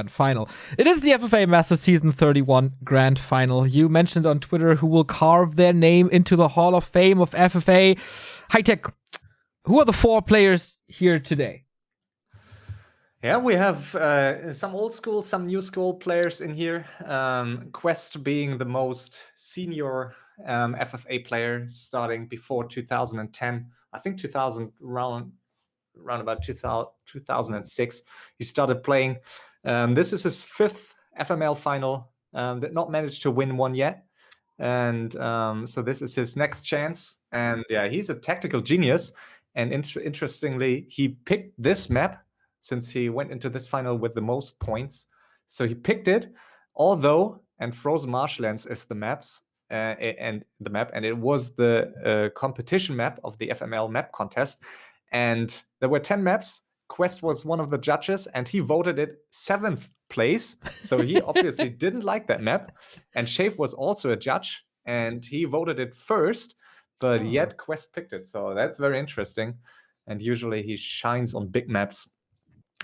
Grand Final. It is the FFA Masters Season 31 Grand Final. You mentioned on Twitter who will carve their name into the Hall of Fame of FFA. HighTac, who are the 4 players here today? Yeah, we have some old school, some new school players in here. Qwest being the most senior FFA player, starting before 2010. I think around about 2006, he started playing. This is his 5th FML final. Did not manage to win one yet. And so this is his next chance. And yeah, he's a tactical genius. And interestingly, he picked this map since he went into this final with the most points. So he picked it, although, and Frozen Marshlands is the maps, and it was the competition map of the FML map contest. And there were 10 maps. Qwest was one of the judges, and he voted it 7th place. So he obviously didn't like that map. And Shave was also a judge, and he voted it first, but yet Qwest picked it. So that's very interesting. And usually he shines on big maps.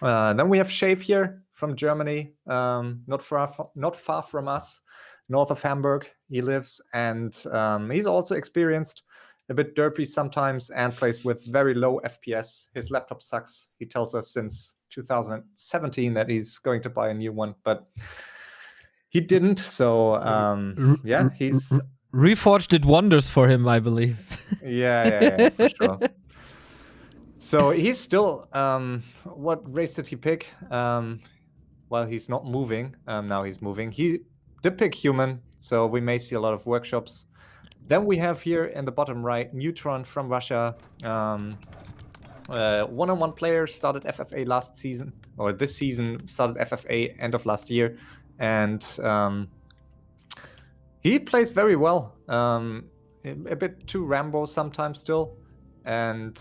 Then we have Shave here from Germany, not far from us, north of Hamburg. He lives, and he's also experienced, a bit derpy sometimes, and plays with very low FPS. His laptop sucks. He tells us since 2017 that he's going to buy a new one, but he didn't. So yeah, he's Reforged did wonders for him, I believe. Yeah, for sure. So he's still, what race did he pick? Well, he's not moving. Now he's moving. He did pick human, so we may see a lot of workshops. Then we have here in the bottom right, Neutron from Russia. One-on-one player, started FFA last season, or this season, started FFA end of last year. And he plays very well. A bit too Rambo sometimes still. And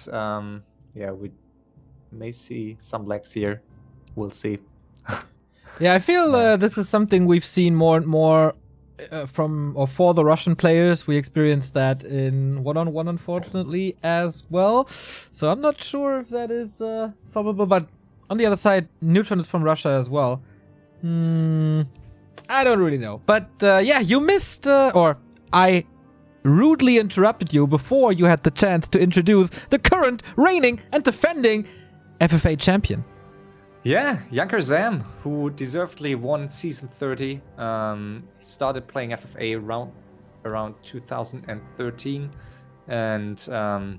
yeah, we may see some lags here. We'll see. Yeah, I feel this is something we've seen more and more for the Russian players. We experienced that in one-on-one, unfortunately, as well. So I'm not sure if that is solvable. But on the other side, Neutron is from Russia as well. I don't really know. But yeah, you missed, or I rudely interrupted you before you had the chance to introduce the current reigning and defending FFA champion. Yeah, Junkerzam, who deservedly won Season 30. He started playing FFA around 2013. And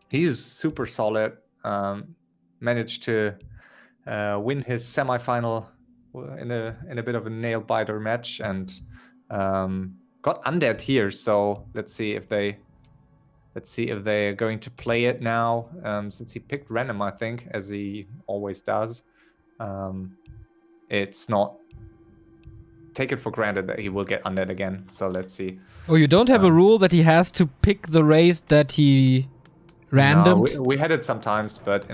he's super solid. Managed to win his semifinal in a bit of a nail-biter match. And got undead here, so let's see if they're going to play it now. Since he picked random, I think, as he always does. It's not taken for granted that he will get undead again. So let's see. Oh, you don't have a rule that he has to pick the race that he randomed? No, we had it sometimes, but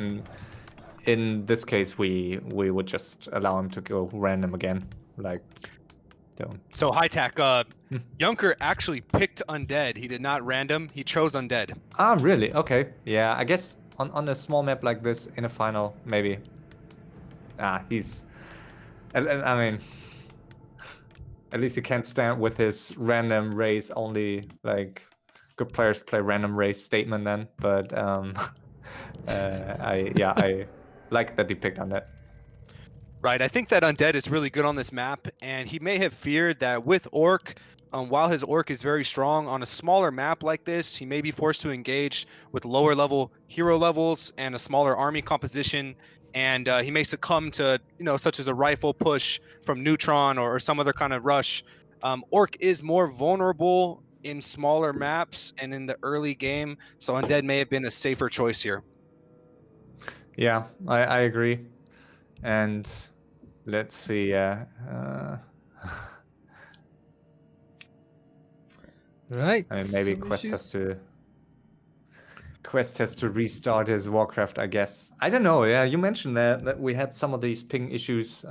in this case, we would just allow him to go random again. Like. So HighTac, Junker actually picked undead. He did not random. He chose undead. Ah, really? Okay. Yeah, I guess on a small map like this in a final, maybe. He's. I mean, at least he can't stand with his random race. Only like good players play random race statement then. But I like that he picked undead. Right, I think that undead is really good on this map, and he may have feared that with Orc, while his Orc is very strong on a smaller map like this, he may be forced to engage with lower level hero levels and a smaller army composition, and he may succumb to, such as a rifle push from Neutron or some other kind of rush. Orc is more vulnerable in smaller maps and in the early game, so undead may have been a safer choice here. Yeah, I agree. And let's see. Right. I mean, maybe Qwest has to restart his Warcraft, I guess. I don't know. Yeah, you mentioned that we had some of these ping issues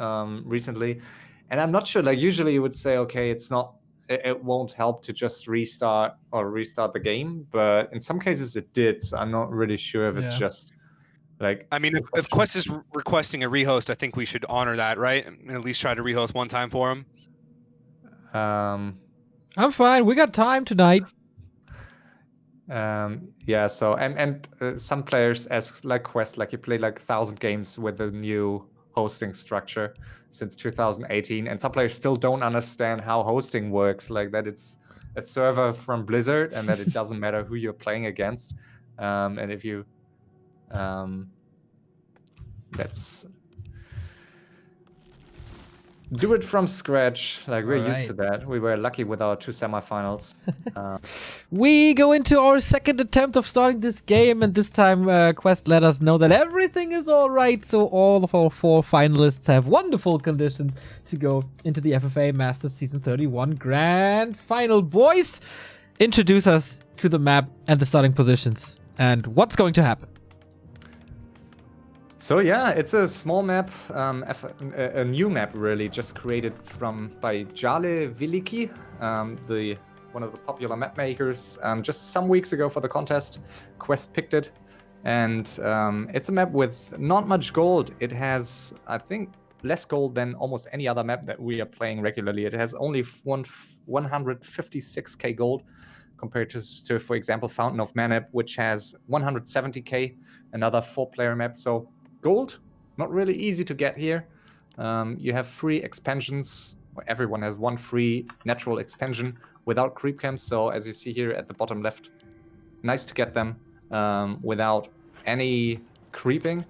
recently, and I'm not sure. Like usually, you would say, okay, it won't help to just restart the game, but in some cases it did. So I'm not really sure if it's just Like, I mean, if Qwest is requesting a rehost, I think we should honor that, right? And at least try to rehost one time for him. I'm fine. We got time tonight. Yeah. So and some players ask like Qwest, like you play like 1,000 games with the new hosting structure since 2018, and some players still don't understand how hosting works. Like that, it's a server from Blizzard, and that it doesn't matter who you're playing against. And if you, that's do it from scratch. Like we're used to that. We were lucky with our 2 semifinals. We go into our second attempt of starting this game, and this time Qwest let us know that everything is all right. So all of our 4 finalists have wonderful conditions to go into the FFA Masters Season 31 Grand Final. Boys, introduce us to the map and the starting positions and what's going to happen. So yeah, it's a small map, a new map really, just created by Jale Viliki, one of the popular map makers. Just some weeks ago for the contest, Qwest picked it, and it's a map with not much gold. It has, I think, less gold than almost any other map that we are playing regularly. It has only 156k gold, compared to, for example, Fountain of Manab, which has 170k, another 4-player map. So gold, not really easy to get here. You have free expansions. Everyone has 1 free natural expansion without creep camps. So as you see here at the bottom left, nice to get them without any creeping,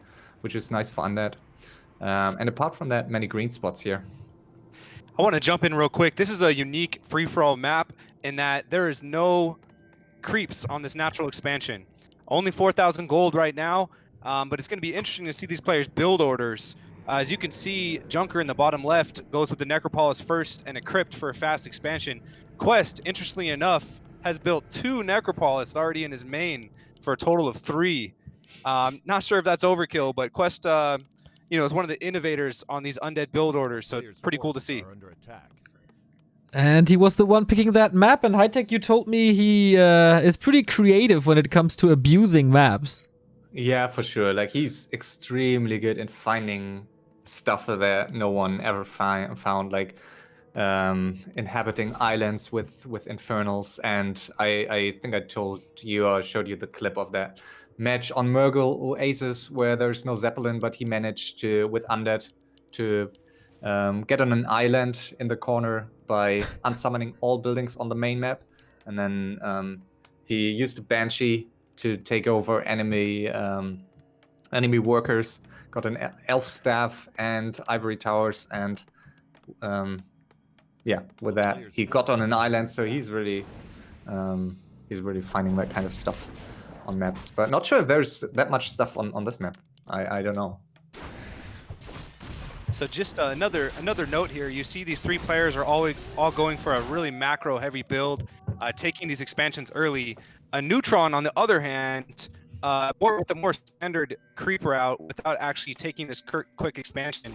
which is nice for undead. And apart from that, many green spots here. I want to jump in real quick. This is a unique free-for-all map in that there is no creeps on this natural expansion. Only 4,000 gold right now. But it's going to be interesting to see these players' build orders. As you can see, Junker in the bottom left goes with the Necropolis first and a Crypt for a fast expansion. Qwest, interestingly enough, has built 2 Necropolis already in his main for a total of 3. Not sure if that's overkill, but Qwest, is one of the innovators on these undead build orders, so it's pretty cool to see. And he was the one picking that map, and HighTac, you told me he is pretty creative when it comes to abusing maps. Yeah, for sure. Like he's extremely good in finding stuff that no one ever found, like inhabiting islands with infernals. And I think I told you or showed you the clip of that match on Murgle Oasis where there's no Zeppelin, but he managed to, with undead, to get on an island in the corner by unsummoning all buildings on the main map. And then he used a Banshee to take over enemy workers, got an elf staff and ivory towers, and with that he got on an island. So he's really finding that kind of stuff on maps, but not sure if there's that much stuff on this map. I don't know. So just another note here. You see these 3 players are all going for a really macro heavy build, taking these expansions early. A Neutron, on the other hand, with a more standard creep route without actually taking this quick expansion.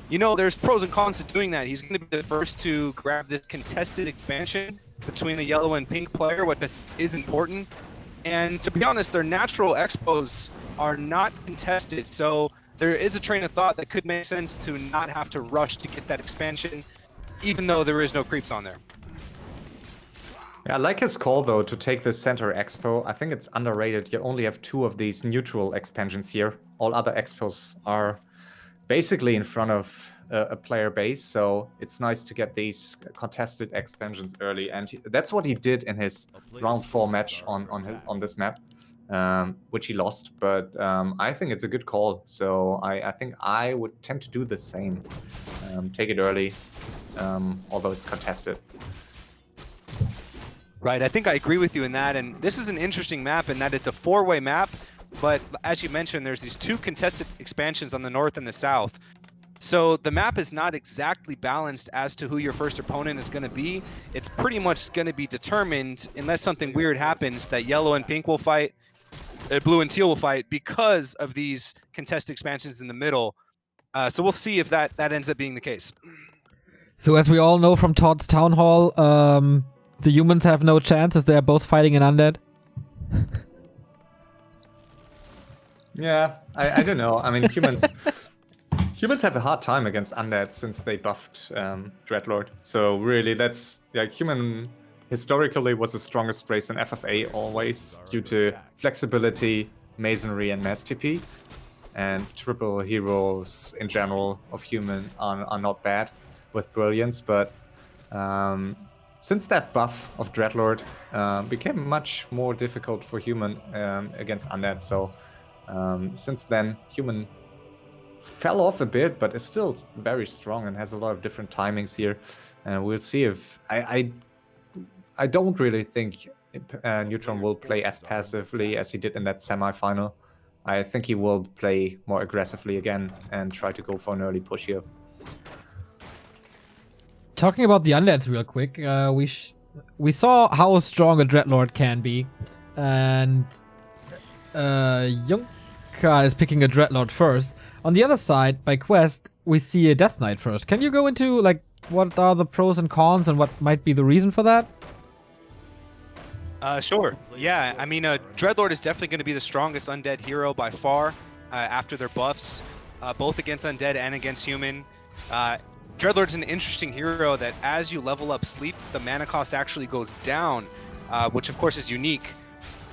There's pros and cons to doing that. He's going to be the first to grab this contested expansion between the yellow and pink player, which is important. And to be honest, their natural expos are not contested, so there is a train of thought that could make sense to not have to rush to get that expansion, even though there is no creeps on there. Yeah, I like his call though to take the center expo. I think it's underrated. You only have 2 of these neutral expansions here. All other expos are basically in front of a player base, so it's nice to get these contested expansions early. And that's what he did in his round 4 match on this map, which he lost. But I think it's a good call. So I think I would tend to do the same. Take it early, although it's contested. Right, I think I agree with you in that, and this is an interesting map in that it's a 4-way map, but as you mentioned, there's these 2 contested expansions on the north and the south. So the map is not exactly balanced as to who your first opponent is going to be. It's pretty much going to be determined, unless something weird happens, that yellow and pink will fight, blue and teal will fight because of these contested expansions in the middle. So we'll see if that ends up being the case. So as we all know from Todd's Town Hall, the humans have no chance as they are both fighting an undead. Yeah, I don't know. I mean, humans have a hard time against undead since they buffed Dreadlord. So really, that's like human historically was the strongest race in FFA always due to flexibility, masonry, and mass TP. And triple heroes in general of human are not bad with brilliance, but since that buff of Dreadlord became much more difficult for human against undead, so since then human fell off a bit, but is still very strong and has a lot of different timings here. And we'll see if I don't really think Neutron will play as passively as he did in that semi-final. I think he will play more aggressively again and try to go for an early push here. Talking about the undeads real quick, we saw how strong a Dreadlord can be, and Junker is picking a Dreadlord first. On the other side, by Qwest, we see a Death Knight first. Can you go into like what are the pros and cons and what might be the reason for that? Sure. Yeah, I mean, Dreadlord is definitely going to be the strongest undead hero by far after their buffs, both against undead and against human. Dreadlord's an interesting hero that as you level up sleep, the mana cost actually goes down, which of course is unique.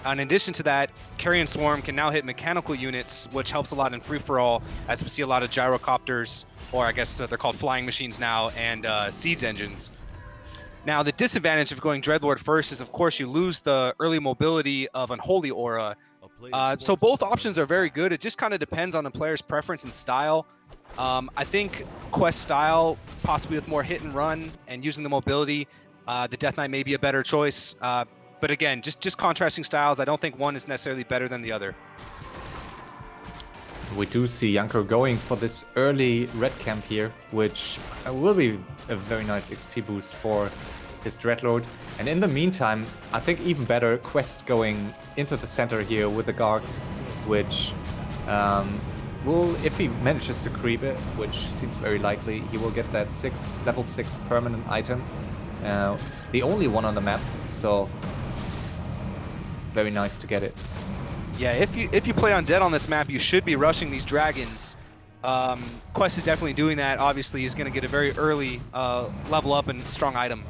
In addition to that, Carrion Swarm can now hit mechanical units, which helps a lot in free-for-all, as we see a lot of gyrocopters, or I guess they're called flying machines now, and siege engines. Now, the disadvantage of going Dreadlord first is, of course, you lose the early mobility of Unholy Aura. So both options are very good. It just kind of depends on the player's preference and style. I think Qwest style, possibly with more hit and run and using the mobility, the Death Knight may be a better choice. But again, just contrasting styles, I don't think one is necessarily better than the other. We do see Junker going for this early red camp here, which will be a very nice XP boost for his Dreadlord. And in the meantime, I think even better, Qwest going into the center here with the Gargs, which will, if he manages to creep it, which seems very likely, he will get that level 6 permanent item. The only one on the map, so very nice to get it. Yeah, if you play undead on this map, you should be rushing these dragons. Qwest is definitely doing that. Obviously, he's going to get a very early level up and strong item.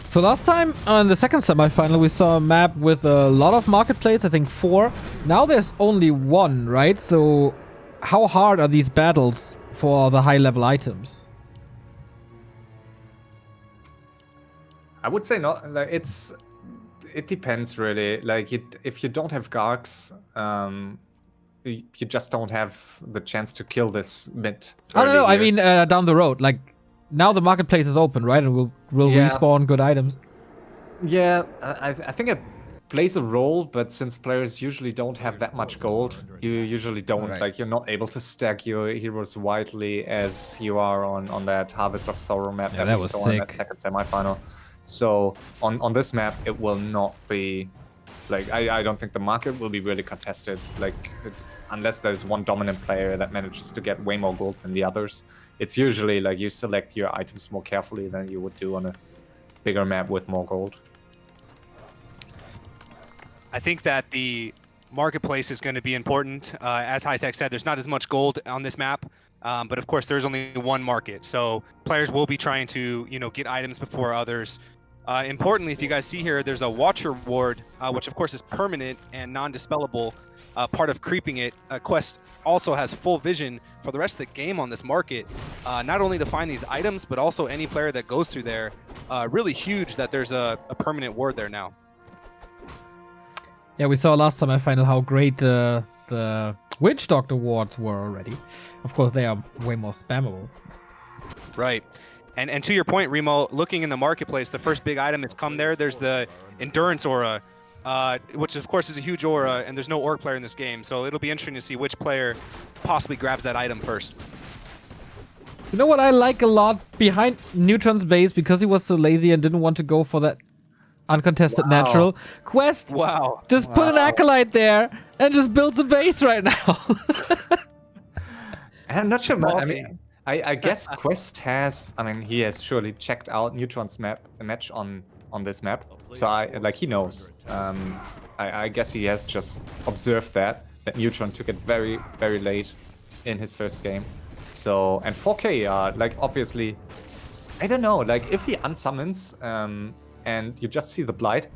So last time on the second semifinal, we saw a map with a lot of marketplace, I think 4. Now there's only 1, right? So how hard are these battles for the high level items? I would say not. Like it depends really. Like if you don't have Gargs, you just don't have the chance to kill this mid. I don't know. I mean, down the road, like now the marketplace is open, right? And we'll respawn good items. Yeah, I think it plays a role, but since players usually don't have that much gold, you usually don't like you're not able to stack your heroes widely as you are on that Harvest of Sorrow map that we saw in that second semifinal. So on this map, it will not be like I don't think the market will be really contested. Like unless there's one dominant player that manages to get way more gold than the others, it's usually like you select your items more carefully than you would do on a bigger map with more gold. I think that the marketplace is going to be important. As HighTac said, there's not as much gold on this map. But of course, there's only one market, so players will be trying to, get items before others. Importantly, if you guys see here, there's a Watcher Ward, which of course is permanent and non-dispellable. Part of creeping it, Qwest also has full vision for the rest of the game on this market, not only to find these items, but also any player that goes through there. Really huge that there's a permanent ward there now. Yeah, we saw last semifinal how great the Witch Doctor wards were already. Of course, they are way more spammable. Right. And to your point, Remo, looking in the marketplace, the first big item that's come there, there's the Endurance Aura, which of course is a huge aura, and there's no Orc player in this game, so it'll be interesting to see which player possibly grabs that item first. You know what I like a lot behind Neutron's base, because he was so lazy and didn't want to go for that uncontested natural. Qwest just put an Acolyte there and just builds a base right now. I'm not sure. I mean, I guess Qwest has. I mean, he has surely checked out Neutron's match on this map, so he knows. I guess he has just observed that, that Neutron took it very, very late in his first game. So, and 4K, like, obviously, I don't know, like, if he unsummons and you just see the Blight,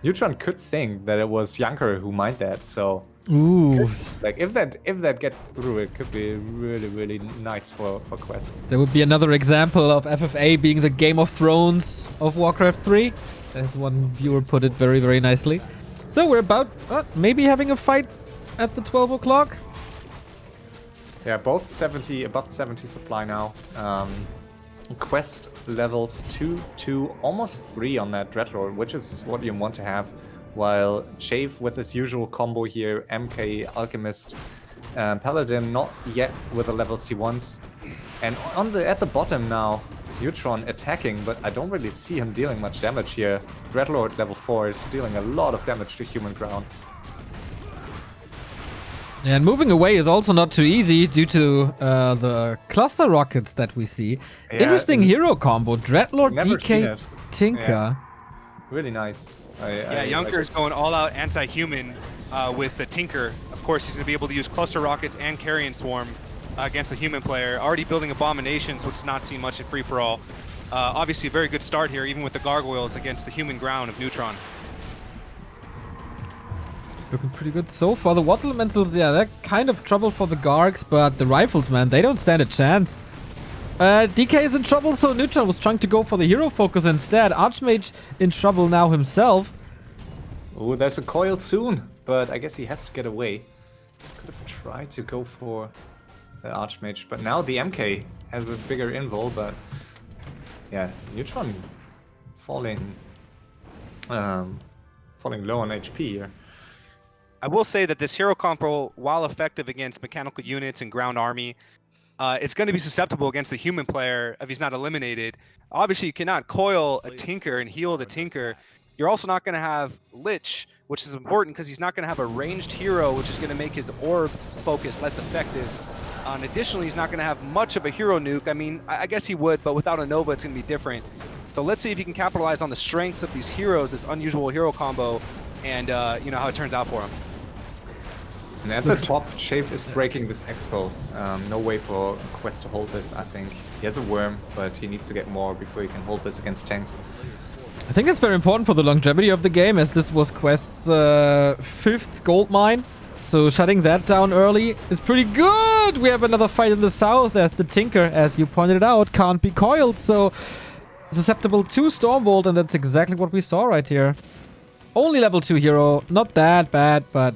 Neutron could think that it was Junker who mined that, so... Ooh. Like, if that gets through, it could be really, really nice for Qwest. There would be another example of FFA being the Game of Thrones of Warcraft 3, as one viewer put it very, very nicely. So we're about maybe having a fight at the 12 o'clock. Yeah, both 70, above 70 supply now. Qwest levels 2, 2, almost 3 on that Dreadlord, which is what you want to have. While Chafe with his usual combo here, MK, Alchemist, Paladin not yet with the levels he wants. And at the bottom now, Neutron attacking, but I don't really see him dealing much damage here. Dreadlord level 4 is dealing a lot of damage to human ground. And moving away is also not too easy due to the cluster rockets that we see. Yeah, Interesting hero combo, Dreadlord, DK, Tinker. Yeah. Really nice. Yeah, Junker is going all out anti-human with the Tinker. Of course, he's going to be able to use cluster rockets and carrion swarm against the human player. Already building abominations, which is not seen much in free-for-all. Obviously, a very good start here, even with the gargoyles against the human ground of Neutron. Looking pretty good so far. The water elementals, yeah, they're kind of trouble for the Gargs, but the rifles, man, they don't stand a chance. DK is in trouble, so Neutron was trying to go for the hero focus instead. Archmage in trouble now himself. Oh, there's a coil soon, but I guess he has to get away. Could have tried to go for the Archmage, but now the MK has a bigger invul, but yeah, Neutron falling low on HP here. I will say that this hero combo, while effective against mechanical units and ground army, it's going to be susceptible against the human player if he's not eliminated. Obviously, you cannot coil a Tinker and heal the Tinker. You're also not going to have Lich, which is important because he's not going to have a ranged hero, which is going to make his orb focus less effective. And additionally, he's not going to have much of a hero nuke. I mean, I guess he would, but without a Nova, it's going to be different. So let's see if he can capitalize on the strengths of these heroes, this unusual hero combo, and you know how it turns out for him. And at the top, Chafe is breaking this expo. No way for Qwest to hold this, I think. He has a worm, but he needs to get more before he can hold this against tanks. I think it's very important for the longevity of the game, as this was Qwest's 5th gold mine. So shutting that down early is pretty good. We have another fight in the south as the Tinker, as you pointed out, can't be coiled. So susceptible to Stormbolt, and that's exactly what we saw right here. Only level 2 hero, not that bad, but...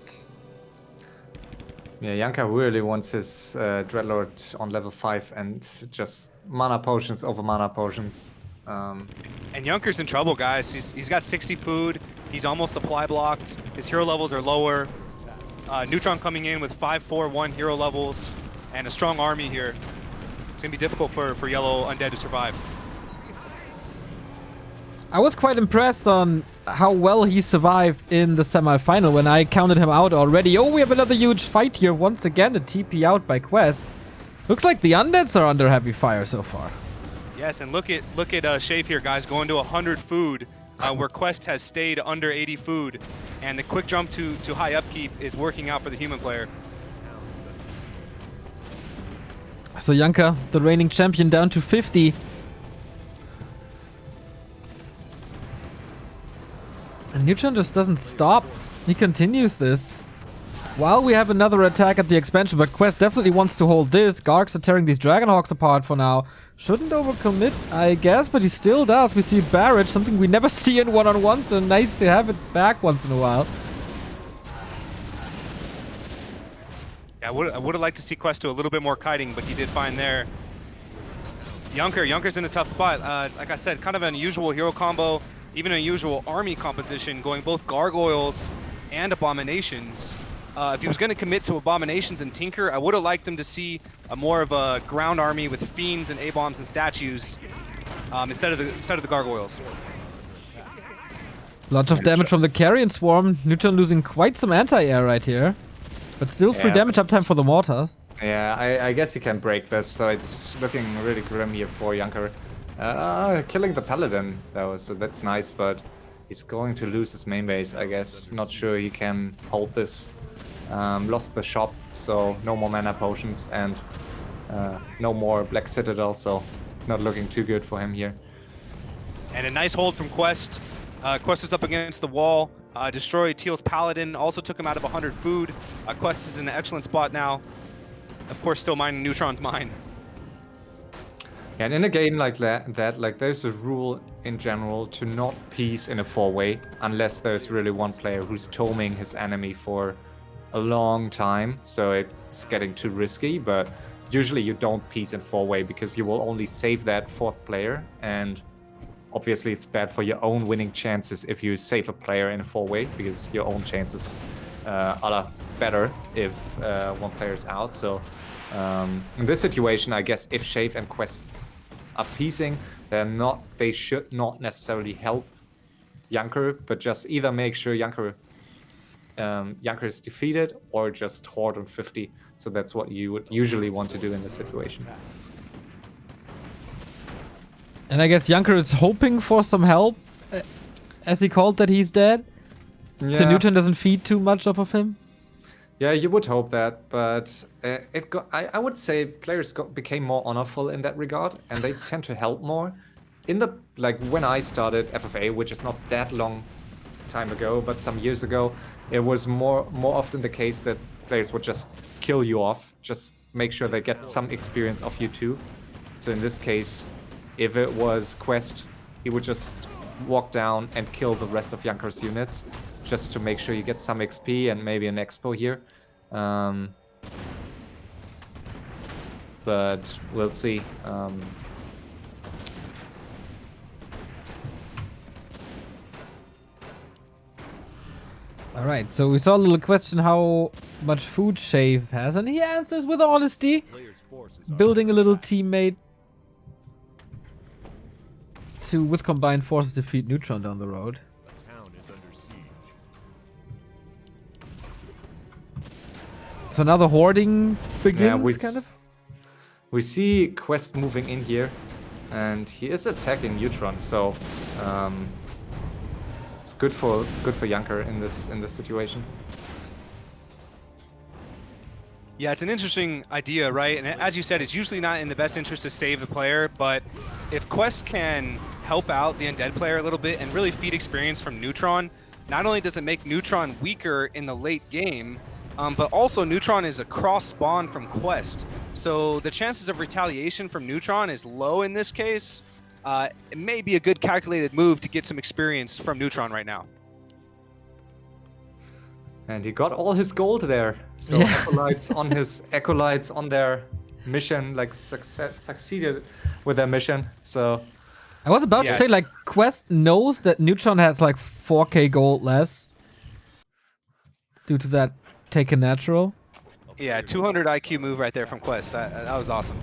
Yeah, Junker really wants his Dreadlord on level 5 and just mana potions over mana potions. And Junker's in trouble, guys. He's got 60 food. He's almost supply blocked. His hero levels are lower. Neutron coming in with 5-4-1 hero levels and a strong army here. It's going to be difficult for Yellow Undead to survive. I was quite impressed on how well he survived in the semi-final when I counted him out already. Oh, we have another huge fight here. Once again, a TP out by Qwest. Looks like the Undeads are under heavy fire so far. Yes, and look at Chafe here, guys, going to 100 food, where Qwest has stayed under 80 food, and the quick jump to high upkeep is working out for the human player. So Junker, the reigning champion, down to 50. And Neutron just doesn't stop. He continues this. While we have another attack at the expansion, but Qwest definitely wants to hold this. Gargs are tearing these Dragonhawks apart for now. Shouldn't overcommit, I guess, but he still does. We see Barrage, something we never see in one-on-one, so nice to have it back once in a while. Yeah, I would have liked to see Qwest do a little bit more kiting, but he did fine there. Junker's in a tough spot. Like I said, kind of an unusual hero combo, even an unusual army composition, going both Gargoyles and Abominations. If he was going to commit to Abominations and Tinker, I would have liked him to see more of a ground army with Fiends and A-Bombs and Statues instead of the Gargoyles. Lots of damage from the Carrion Swarm. Neutron losing quite some anti-air right here. But still free damage uptime for the Mortars. Yeah, I guess he can break this, so it's looking really grim here for Junker. Killing the Paladin, though, so that's nice, but he's going to lose his main base, I guess. Not sure he can hold this Lost the shop, so no more mana potions and no more Black Citadel, so not looking too good for him here. And a nice hold from Qwest. Qwest is up against the wall. Destroyed Teal's Paladin, also took him out of 100 food. Qwest is in an excellent spot now. Of course, still mining Neutron's mine. And in a game like that, like there's a rule in general to not piece in a 4-way unless there's really one player who's toming his enemy for a long time, so it's getting too risky. But usually you don't piece in 4-way because you will only save that 4th player, and obviously it's bad for your own winning chances if you save a player in a 4-way, because your own chances are better if one player is out. So in this situation, I guess if Shave and Qwest are piecing, they should not necessarily help Junker, but just either make sure Junker is defeated or just hoard on 50. So that's what you would usually want to do in this situation. And I guess Junker is hoping for some help, as he called that he's dead. Yeah. So Newton doesn't feed too much off of him. Yeah, you would hope that, but I would say players became more honorful in that regard, and they tend to help more. When I started FFA, which is not that long time ago, but some years ago, it was more often the case that players would just kill you off, just make sure they get some experience off you too. So in this case, if it was Qwest, he would just walk down and kill the rest of Junker's units, just to make sure you get some XP and maybe an expo here. But we'll see. Alright, so we saw a little question how much food Shave has, and he answers with honesty. Building a little teammate to, with combined forces, defeat Neutron down the road. So now the hoarding begins, kind of? We see Qwest moving in here, and he is attacking Neutron, so it's good for Junker in this situation. Yeah, it's an interesting idea, right? And as you said, it's usually not in the best interest to save the player, but if Qwest can help out the undead player a little bit and really feed experience from Neutron, not only does it make Neutron weaker in the late game, but also Neutron is a cross spawn from Qwest. So the chances of retaliation from Neutron is low in this case. It may be a good calculated move to get some experience from Neutron right now. And he got all his gold there. So Yeah. acolytes on their mission, like succeeded with their mission. So I was about to say, like, Qwest knows that Neutron has like 4k gold less due to that taken natural. Yeah, 200 IQ move right there from Qwest. That was awesome.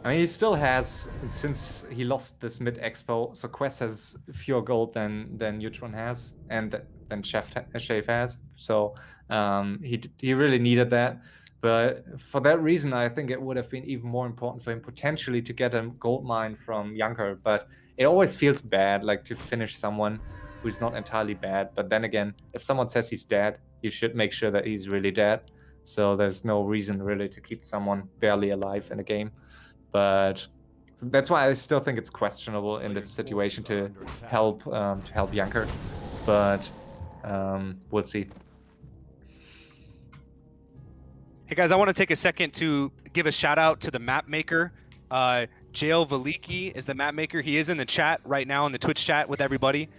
I mean, he still has, since he lost this mid expo, so Qwest has fewer gold than Neutron has, and than Shave has. So he really needed that. But for that reason, I think it would have been even more important for him potentially to get a gold mine from Junker. But it always feels bad, like, to finish someone who's not entirely bad. But then again, if someone says he's dead, you should make sure that he's really dead. So there's no reason really to keep someone barely alive in a game. But that's why I still think it's questionable in this situation to help Junker. But we'll see. Hey guys, I want to take a second to give a shout out to the map maker. Jail Veliki is the map maker. He is in the chat right now in the Twitch chat with everybody.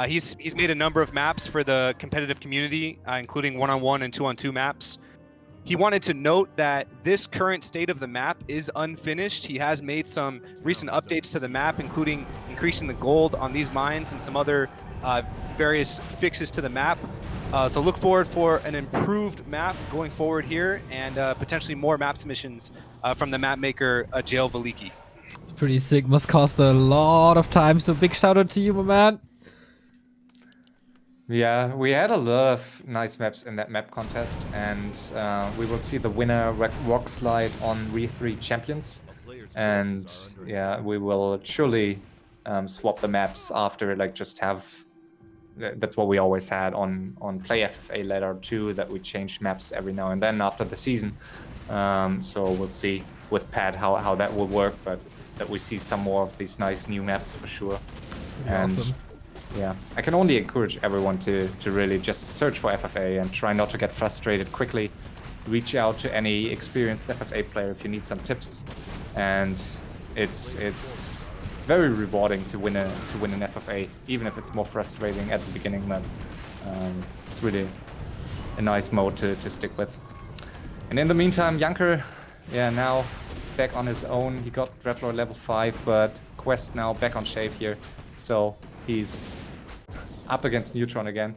He's made a number of maps for the competitive community, including 1-on-1 and 2-on-2 maps. He wanted to note that this current state of the map is unfinished. He has made some recent updates to the map, including increasing the gold on these mines and some other various fixes to the map. So look forward for an improved map going forward here, and potentially more map submissions from the map maker, Jail Veliki. It's pretty sick. Must cost a lot of time. So big shout out to you, my man. Yeah, we had a lot of nice maps in that map contest, and we will see the winner rock slide on Re3 Champions. And yeah, we will surely swap the maps after, like, just have that's what we always had on Play FFA Ladder 2, that we changed maps every now and then after the season. So we'll see with Pat how that will work, but that we see some more of these nice new maps for sure. And awesome. yeah, I can only encourage everyone to really just search for FFA and try not to get frustrated quickly. Reach out to any experienced FFA player if you need some tips, and it's very rewarding to win an FFA, even if it's more frustrating at the beginning. But it's really a nice mode to stick with. And in the meantime, Junker, yeah, now back on his own. He got Dreadlord level 5, but Qwest now back on Shave here, so he's up against Neutron again.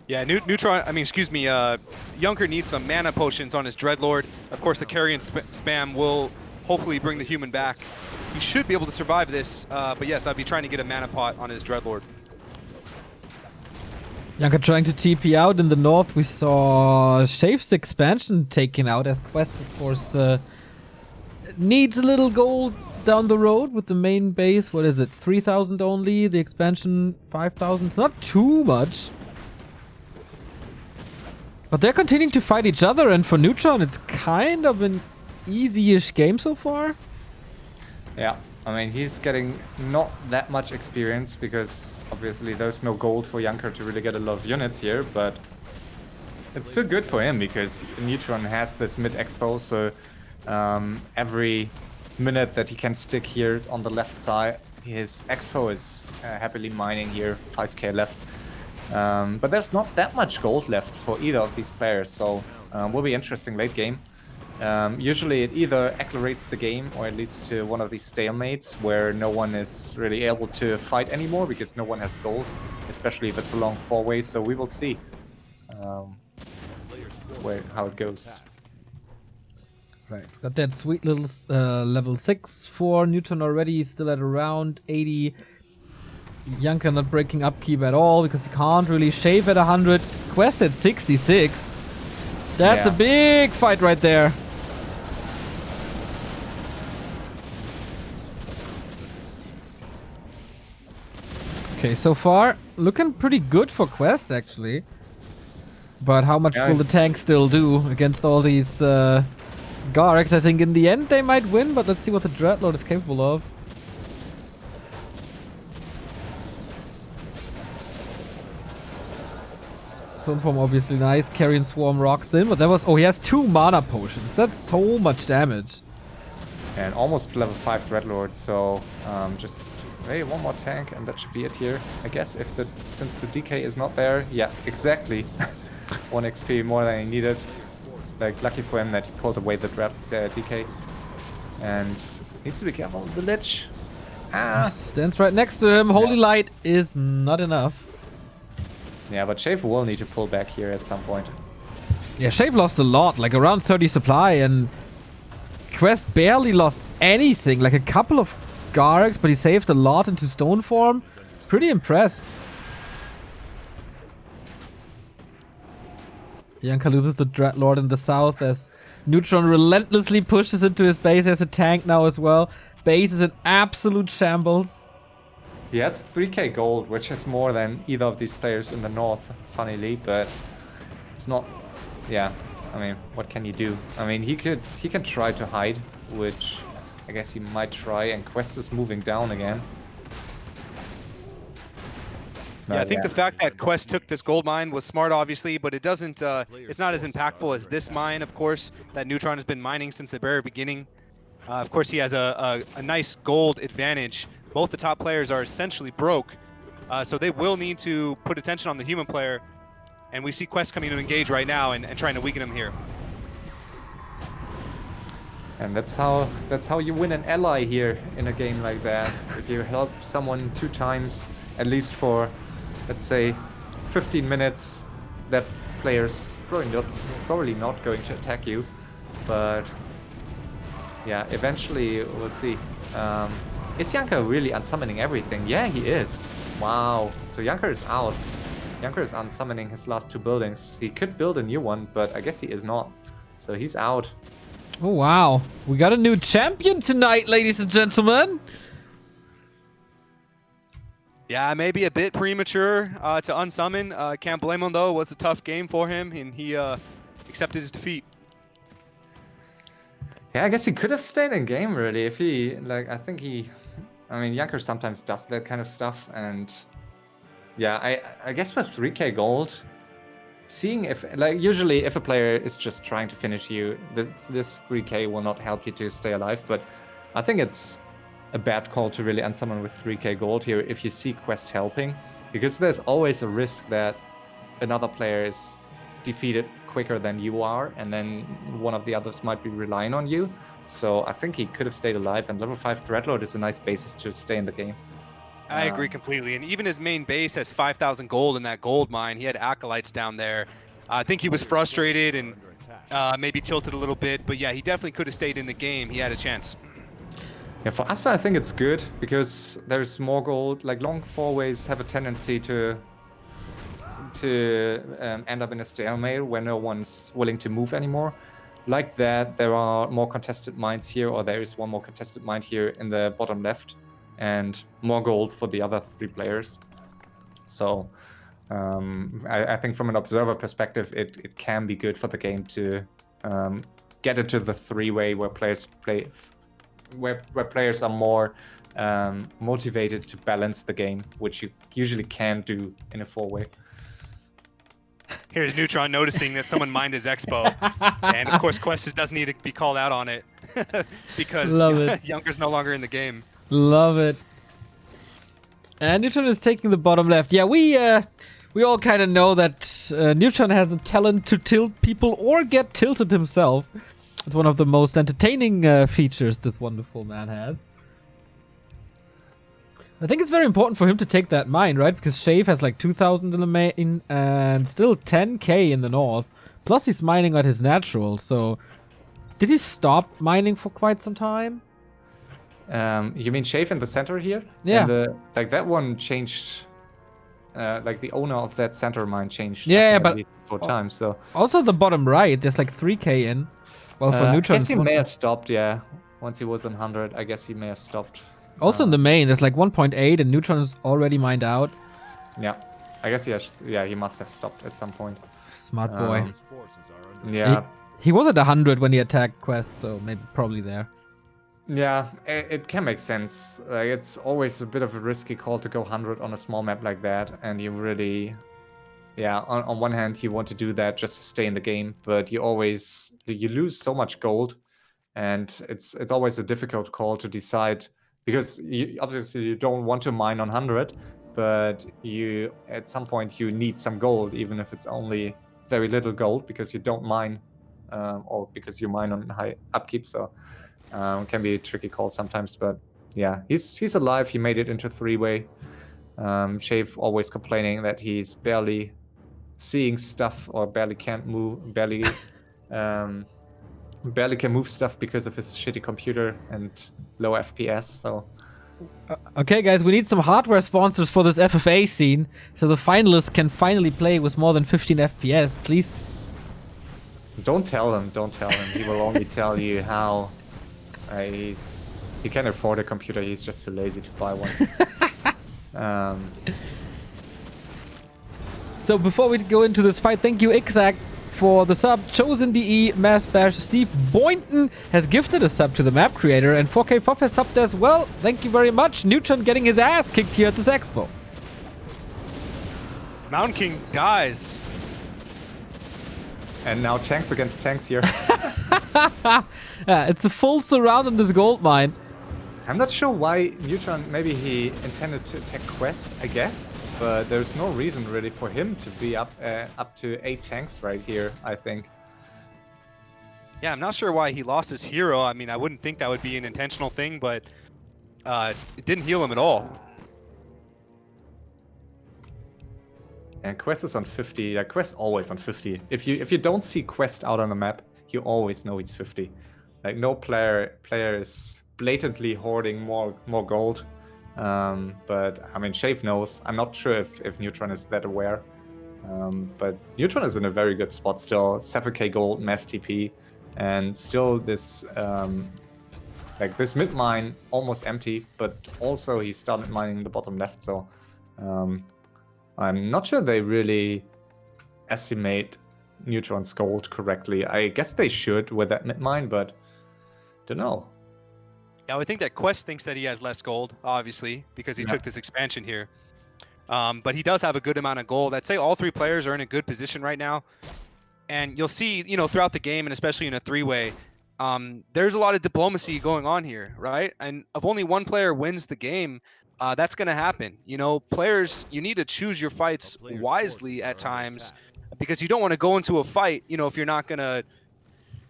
Yeah, Junker needs some mana potions on his Dreadlord. Of course, the carry and spam will hopefully bring the human back. He should be able to survive this, but yes, I'd be trying to get a mana pot on his Dreadlord. Junker trying to TP out in the north. We saw Shave's expansion taken out as Qwest, of course, needs a little gold down the road with the main base. What is it? 3,000 only. The expansion 5,000. It's not too much. But they're continuing to fight each other, and for Neutron, it's kind of an easy-ish game so far. Yeah, I mean, he's getting not that much experience because obviously there's no gold for Junker to really get a lot of units here, but it's still good for him because Neutron has this mid-expo, so every minute that he can stick here on the left side, his expo is happily mining here, 5k left. But there's not that much gold left for either of these players, so will be interesting late game. Usually it either accelerates the game or it leads to one of these stalemates where no one is really able to fight anymore because no one has gold, especially if it's a long four-way, so we will see how it goes. Right, got that sweet little level 6 for Neutron already, still at around 80. Junker not breaking upkeep at all because he can't really shave at 100. Qwest at 66. That's a big fight right there. Okay, so far looking pretty good for Qwest actually. But how much will the tank still do against all these Garriks? I think in the end they might win, but let's see what the Dreadlord is capable of. Sunform obviously nice. Carrion Swarm rocks in, but that was... Oh, he has 2 mana potions. That's so much damage. And almost level 5 Dreadlord, so just maybe one more tank and that should be it here. I guess since the DK is not there, yeah, exactly. 1 XP more than he needed. Like, lucky for him that he pulled away the DK. And needs to be careful with the Lich. He stands right next to him. Holy Light is not enough. Yeah, but Shave will need to pull back here at some point. Yeah, Shave lost a lot, like around 30 supply, and Qwest barely lost anything, like a couple of Garriks, but he saved a lot into stone form. Pretty impressed. Junker loses the Dreadlord in the south as Neutron relentlessly pushes into his base. There's a tank now as well. Base is in absolute shambles. He has 3k gold, which is more than either of these players in the north, funnily, but it's not... Yeah, I mean, what can you do? I mean, he can try to hide, which I guess he might try, and Qwest is moving down again. Yeah, I think the fact that Qwest took this gold mine was smart, obviously, but it doesn't. It's not as impactful as this mine, of course, that Neutron has been mining since the very beginning. Of course, he has a nice gold advantage. Both the top players are essentially broke, so they will need to put attention on the human player. And we see Qwest coming to engage right now and trying to weaken him here. And that's how you win an ally here in a game like that. If you help someone 2 times, at least for, let's say, 15 minutes, that player's probably not going to attack you. But yeah, eventually we'll see. Is Junker really unsummoning everything? Yeah, he is. Wow. So Junker is out. Junker is unsummoning his last 2 buildings. He could build a new one, but I guess he is not. So he's out. Oh, wow. We got a new champion tonight, ladies and gentlemen. Yeah, maybe a bit premature to unsummon. Can't blame him though. It was a tough game for him, and he accepted his defeat. Yeah, I guess he could have stayed in game really if he like. I mean, Junker sometimes does that kind of stuff, and yeah, I guess with 3k gold, seeing if like usually if a player is just trying to finish you, this 3k will not help you to stay alive. But I think it's a bad call to really unsummon with 3k gold here if you see Qwest helping, because there's always a risk that another player is defeated quicker than you are, and then one of the others might be relying on you. So I think he could have stayed alive, and level 5 Dreadlord is a nice basis to stay in the game. I agree completely. And even his main base has 5,000 gold in that gold mine. He had acolytes down there. I think he was frustrated and maybe tilted a little bit, but yeah, he definitely could have stayed in the game. He had a chance. Yeah, for us, I think it's good because there's more gold. Like long four-ways have a tendency to end up in a stalemate where no one's willing to move anymore. Like that, there are more contested mines here, or there is one more contested mine here in the bottom left, and more gold for the other 3 players. So I think from an observer perspective, it can be good for the game to get into the 3-way where players play. Where players are more motivated to balance the game, which you usually can't do in a 4-way. Here's Neutron noticing that someone mined his expo, and of course Qwest doesn't need to be called out on it because Junker's no longer in the game. Love it. And Neutron is taking the bottom left. Yeah, we all kind of know that Neutron has a talent to tilt people or get tilted himself. It's one of the most entertaining features this wonderful man has. I think it's very important for him to take that mine, right? Because Shave has like 2,000 in the main and still 10k in the north. Plus he's mining at his natural, so... Did he stop mining for quite some time? You mean Shave in the center here? Yeah. Like that one changed... like the owner of that center mine changed. Yeah, but... 4 times, so... Also the bottom right, there's like 3k in. Well, for Neutron, I guess he may have stopped, yeah. Once he was on 100, I guess he may have stopped. Also in the main, there's like 1.8 and Neutron is already mined out. Yeah. I guess he must have stopped at some point. Smart boy. Yeah. He was at 100 when he attacked Qwest, so maybe probably there. Yeah, it can make sense. Like, it's always a bit of a risky call to go 100 on a small map like that, and you really... Yeah, on one hand, you want to do that just to stay in the game, but you lose so much gold, and it's always a difficult call to decide, because obviously you don't want to mine on 100, but at some point you need some gold, even if it's only very little gold, because you don't mine, or because you mine on high upkeep, so it can be a tricky call sometimes, but yeah, he's alive, he made it into 3-way. Shave always complaining that he's barely seeing stuff or barely can't move, barely can move stuff because of his shitty computer and low FPS. So okay, guys, we need some hardware sponsors for this FFA scene, so the finalists can finally play with more than 15 FPS, please. Don't tell him. He will only tell you how he can afford a computer. He's just too lazy to buy one. So before we go into this fight, thank you Exact for the sub. Chosen DE, Mass Bash, Steve Boynton has gifted a sub to the map creator, and 4K Fop has subbed as well. Thank you very much. Neutron getting his ass kicked here at this expo. Mountain King dies. And now tanks against tanks here. Yeah, it's a full surround on this gold mine. I'm not sure why Neutron, maybe he intended to attack Qwest, I guess, but there's no reason really for him to be up to 8 tanks right here, I think. Yeah, I'm not sure why he lost his hero. I mean, I wouldn't think that would be an intentional thing, but it didn't heal him at all. And Qwest is on 50. Yeah, Qwest always on 50. If you don't see Qwest out on the map, you always know he's 50. Like no player is blatantly hoarding more gold. But I mean, Shave knows. I'm not sure if Neutron is that aware. But Neutron is in a very good spot still. 7k gold, mass TP, and still this like this mid mine almost empty. But also he started mining the bottom left, so I'm not sure they really estimate Neutron's gold correctly. I guess they should with that mid mine, but don't know. Yeah, I would think that Qwest thinks that he has less gold, obviously, because he took this expansion here. But he does have a good amount of gold. I'd say all three players are in a good position right now. And you'll see, you know, throughout the game, and especially in a three-way, there's a lot of diplomacy going on here, right? And if only one player wins the game, that's going to happen. You know, players, you need to choose your fights wisely at times, because you don't want to go into a fight, you know, if you're not going to,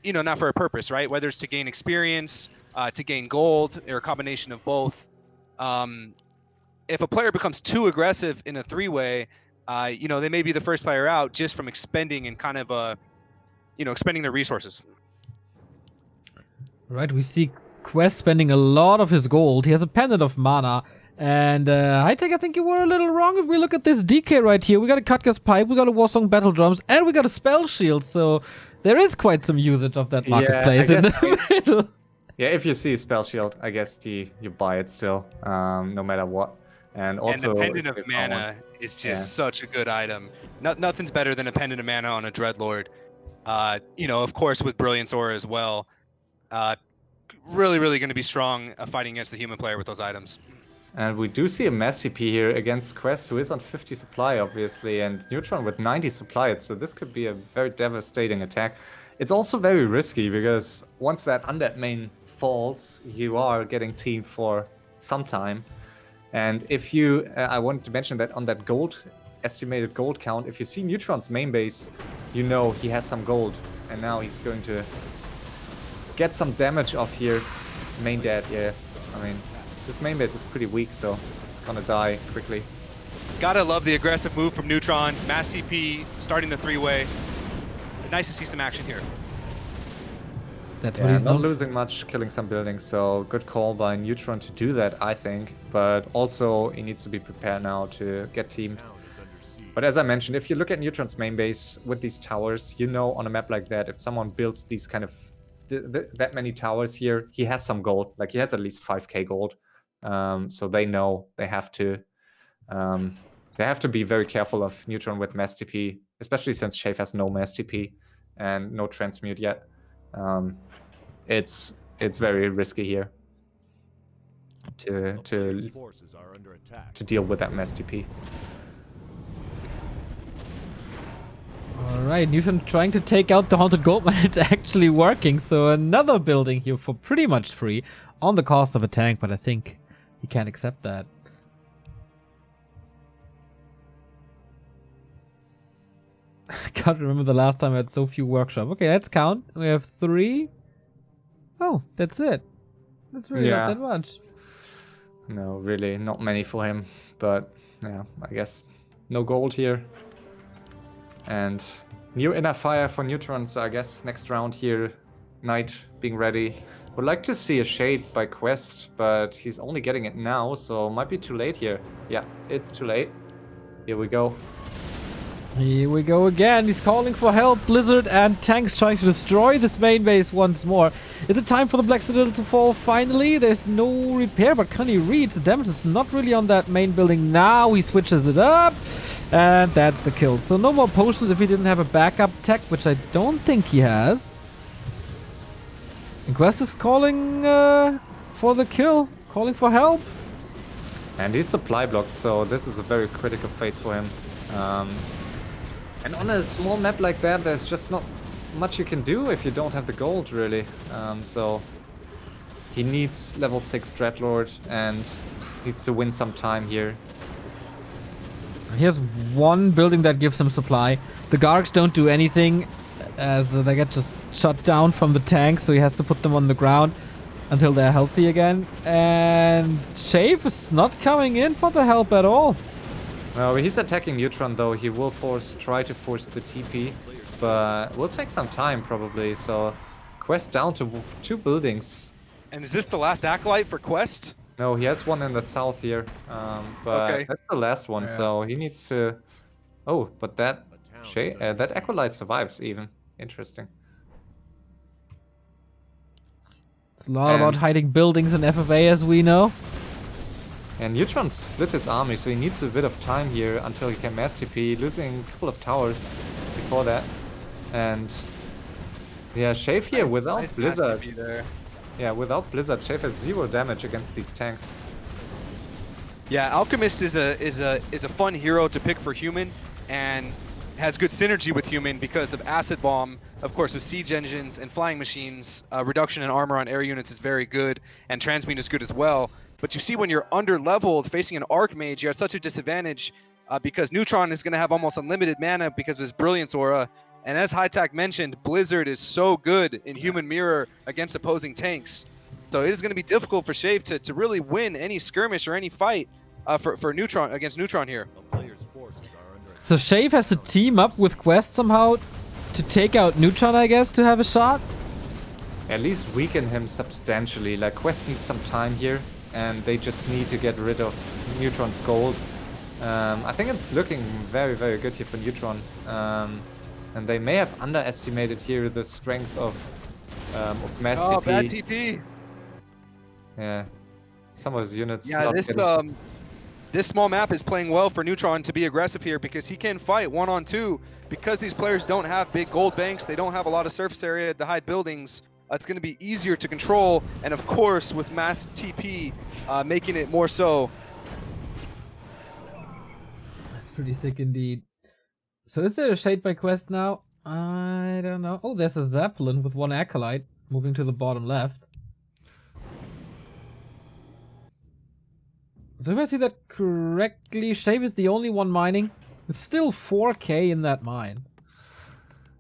you know, not for a purpose, right? Whether it's to gain experience, to gain gold, or a combination of both. If a player becomes too aggressive in a three-way, you know, they may be the first player out just from expending and kind of, you know, expending their resources. Right, we see Qwest spending a lot of his gold. He has a pendant of mana. And HighTac, I think you were a little wrong. If we look at this DK right here, we got a Cutgas Pipe, we got a Warsong Battle Drums, and we got a Spell Shield. So there is quite some usage of that marketplace in the middle. Yeah, if you see a Spell Shield, I guess you buy it still, no matter what. And also, the Pendant of Mana is just such a good item. Nothing's better than a Pendant of Mana on a Dreadlord. You know, of course, with Brilliance Aura as well. Really going to be strong fighting against the human player with those items. And we do see a mass CP here against Qwest, who is on 50 supply, obviously, and Neutron with 90 supply. So this could be a very devastating attack. It's also very risky, because once that undead main falls, you are getting teamed for some time. And if you, I wanted to mention that on that gold, estimated gold count, if you see Neutron's main base, you know he has some gold. And now he's going to get some damage off here. Main dead, yeah. I mean, this main base is pretty weak, so it's gonna die quickly. Gotta love the aggressive move from Neutron. Mass TP, starting the three-way. Nice to see some action here. That's what he's not losing much, killing some buildings, so good call by Neutron to do that, I think. But also, he needs to be prepared now to get teamed. But as I mentioned, if you look at Neutron's main base with these towers, you know on a map like that, if someone builds these kind of that many towers here, he has some gold. Like, he has at least 5k gold. So they know they have to be very careful of Neutron with mass TP, especially since Shave has no mass TP and no transmute yet. It's very risky here to deal with that mass TP. Alright, Neutron trying to take out the Haunted Goldmine. It's actually working. So another building here for pretty much free on the cost of a tank, but I think he can't accept that. I can't remember the last time I had so few workshop. Okay, let's count. We have 3. Oh, that's it. That's really not that much. No, really not many for him. But yeah, I guess no gold here. And new inner fire for Neutron, so I guess next round here, Knight being ready. Would like to see a Shade by Qwest, but he's only getting it now, so might be too late here. Yeah, it's too late. Here we go. Here we go again. He's calling for help. Blizzard and tanks trying to destroy this main base once more. Is it time for the Black Citadel to fall finally? There's no repair, but can he read? The damage is not really on that main building. Now he switches it up. And that's the kill. So no more potions if he didn't have a backup tech, which I don't think he has. And Qwest is calling for the kill. Calling for help. And he's supply blocked, so this is a very critical phase for him. And on a small map like that, there's just not much you can do if you don't have the gold, really. So he needs level 6 Dreadlord and needs to win some time here. He has one building that gives him supply. The Gargs don't do anything as they get just shut down from the tank, so he has to put them on the ground until they're healthy again. And Shave is not coming in for the help at all. Well, he's attacking Neutron though. He will try to force the TP, but will take some time probably. So Qwest down to 2 buildings. And is this the last Acolyte for Qwest? No, he has one in the south here, but that's the last one. So he needs to. Oh, but that Acolyte survives even. Interesting. It's a lot about hiding buildings in FFA, as we know. And Neutron split his army, so he needs a bit of time here until he can mass TP, losing a couple of towers before that. And yeah, Shave here without Nice Blizzard. TP there. Yeah, without Blizzard, Shave has 0 damage against these tanks. Yeah, Alchemist is a fun hero to pick for human, and has good synergy with human because of Acid Bomb. Of course, with siege engines and flying machines, reduction in armor on air units is very good, and transmute is good as well. But you see, when you're under-leveled facing an Archmage, you're at such a disadvantage because Neutron is going to have almost unlimited mana because of his Brilliance Aura. And as HighTac mentioned, Blizzard is so good in Human Mirror against opposing tanks. So it is going to be difficult for Shave to really win any skirmish or any fight for Neutron against Neutron here. So Shave has to team up with Qwest somehow to take out Neutron, I guess, to have a shot? At least weaken him substantially. Like, Qwest needs some time here, and they just need to get rid of Neutron's gold. I think it's looking very, very good here for Neutron. And they may have underestimated here the strength of mass TP. Oh, bad TP. Yeah, some of his units. Yeah, this small map is playing well for Neutron to be aggressive here because he can fight 1-on-2. Because these players don't have big gold banks, they don't have a lot of surface area to hide buildings. It's going to be easier to control, and of course, with mass TP, making it more so. That's pretty sick indeed. So is there a shade by Qwest now? I don't know. Oh, there's a Zeppelin with 1 Acolyte moving to the bottom left. So if I see that correctly, Shave is the only one mining. It's still 4k in that mine.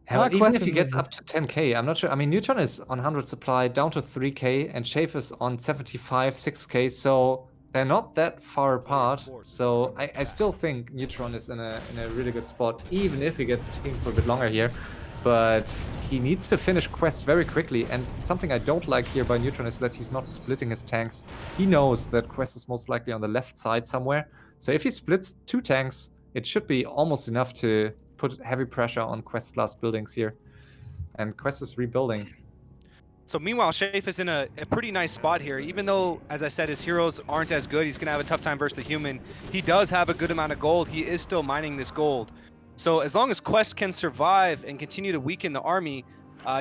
Yeah, but even if he gets up to 10k, I'm not sure. I mean, Neutron is on 100 supply, down to 3k, and Shave is on 75, 6k, so they're not that far apart. So I still think Neutron is in a really good spot, even if he gets teamed for a bit longer here. But he needs to finish Qwest very quickly, and something I don't like here by Neutron is that he's not splitting his tanks. He knows that Qwest is most likely on the left side somewhere, so if he splits 2 tanks, it should be almost enough to put heavy pressure on Qwest's last buildings here. And Qwest is rebuilding. So meanwhile, Shave is in a pretty nice spot here. Even though, as I said, his heroes aren't as good, he's going to have a tough time versus the human. He does have a good amount of gold. He is still mining this gold. So as long as Qwest can survive and continue to weaken the army,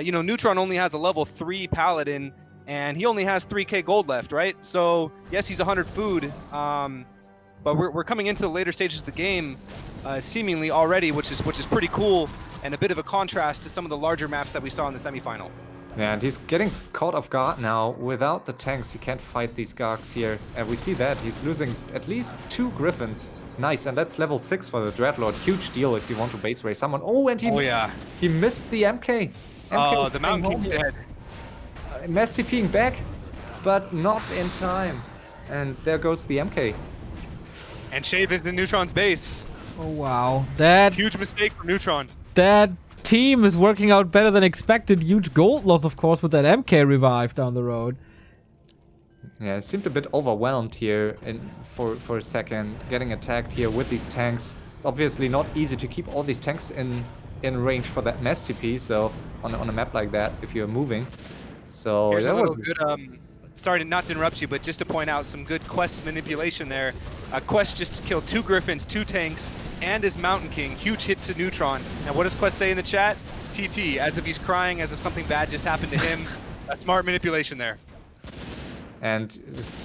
you know, Neutron only has a level 3 Paladin, and he only has 3k gold left, right? So yes, he's 100 food, but we're coming into the later stages of the game, seemingly already, which is pretty cool, and a bit of a contrast to some of the larger maps that we saw in the semifinal. Yeah, and he's getting caught off guard now. Without the tanks, he can't fight these Gargs here. And we see that. He's losing at least 2 Griffins. Nice, and that's level 6 for the Dreadlord. Huge deal if you want to base race someone. Oh, and he missed the MK. Oh, the Mountain King's dead. Mass TPing back, but not in time. And there goes the MK. And Shave is in Neutron's base. Oh wow, that Huge mistake for Neutron. That team is working out better than expected. Huge gold loss, of course, with that MK revive down the road. Yeah, it seemed a bit overwhelmed here for a second, getting attacked here with these tanks. It's obviously not easy to keep all these tanks in range for that mass TP, so on a map like that, if you're moving. So here's a little good, sorry not to interrupt you, but just to point out some good Qwest manipulation there. Qwest just killed 2 Griffins, 2 tanks, and his Mountain King. Huge hit to Neutron. Now what does Qwest say in the chat? TT, as if he's crying, as if something bad just happened to him. That's smart manipulation there. And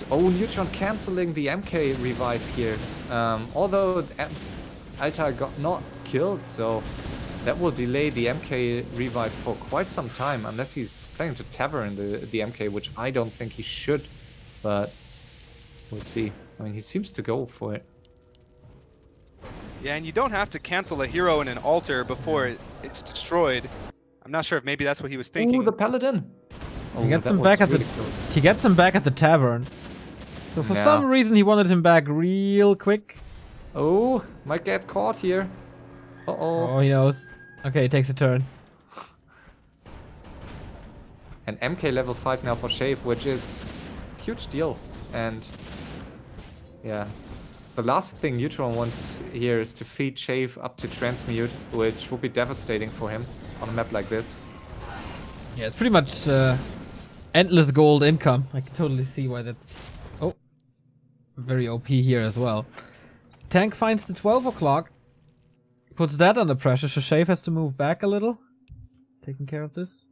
Neutron canceling the MK revive here. Although Altar got not killed, so that will delay the MK revive for quite some time, unless he's planning to Tavern the MK, which I don't think he should, but we'll see. I mean, he seems to go for it. Yeah, and you don't have to cancel a hero in an altar before it's destroyed. I'm not sure if maybe that's what he was thinking. Ooh, the Paladin! He gets him back at he gets him back at the tavern. So for some reason he wanted him back real quick. Oh, might get caught here. Uh-oh. Oh, he knows. Okay, he takes a turn. And MK level 5 now for Shave, which is a huge deal. And yeah, the last thing Neutron wants here is to feed Shave up to Transmute, which would be devastating for him on a map like this. Yeah, it's pretty much endless gold income. I can totally see why that's... Oh. very OP here as well. Tank finds the 12 o'clock. Puts that under pressure, so Shave has to move back a little. Taking care of this.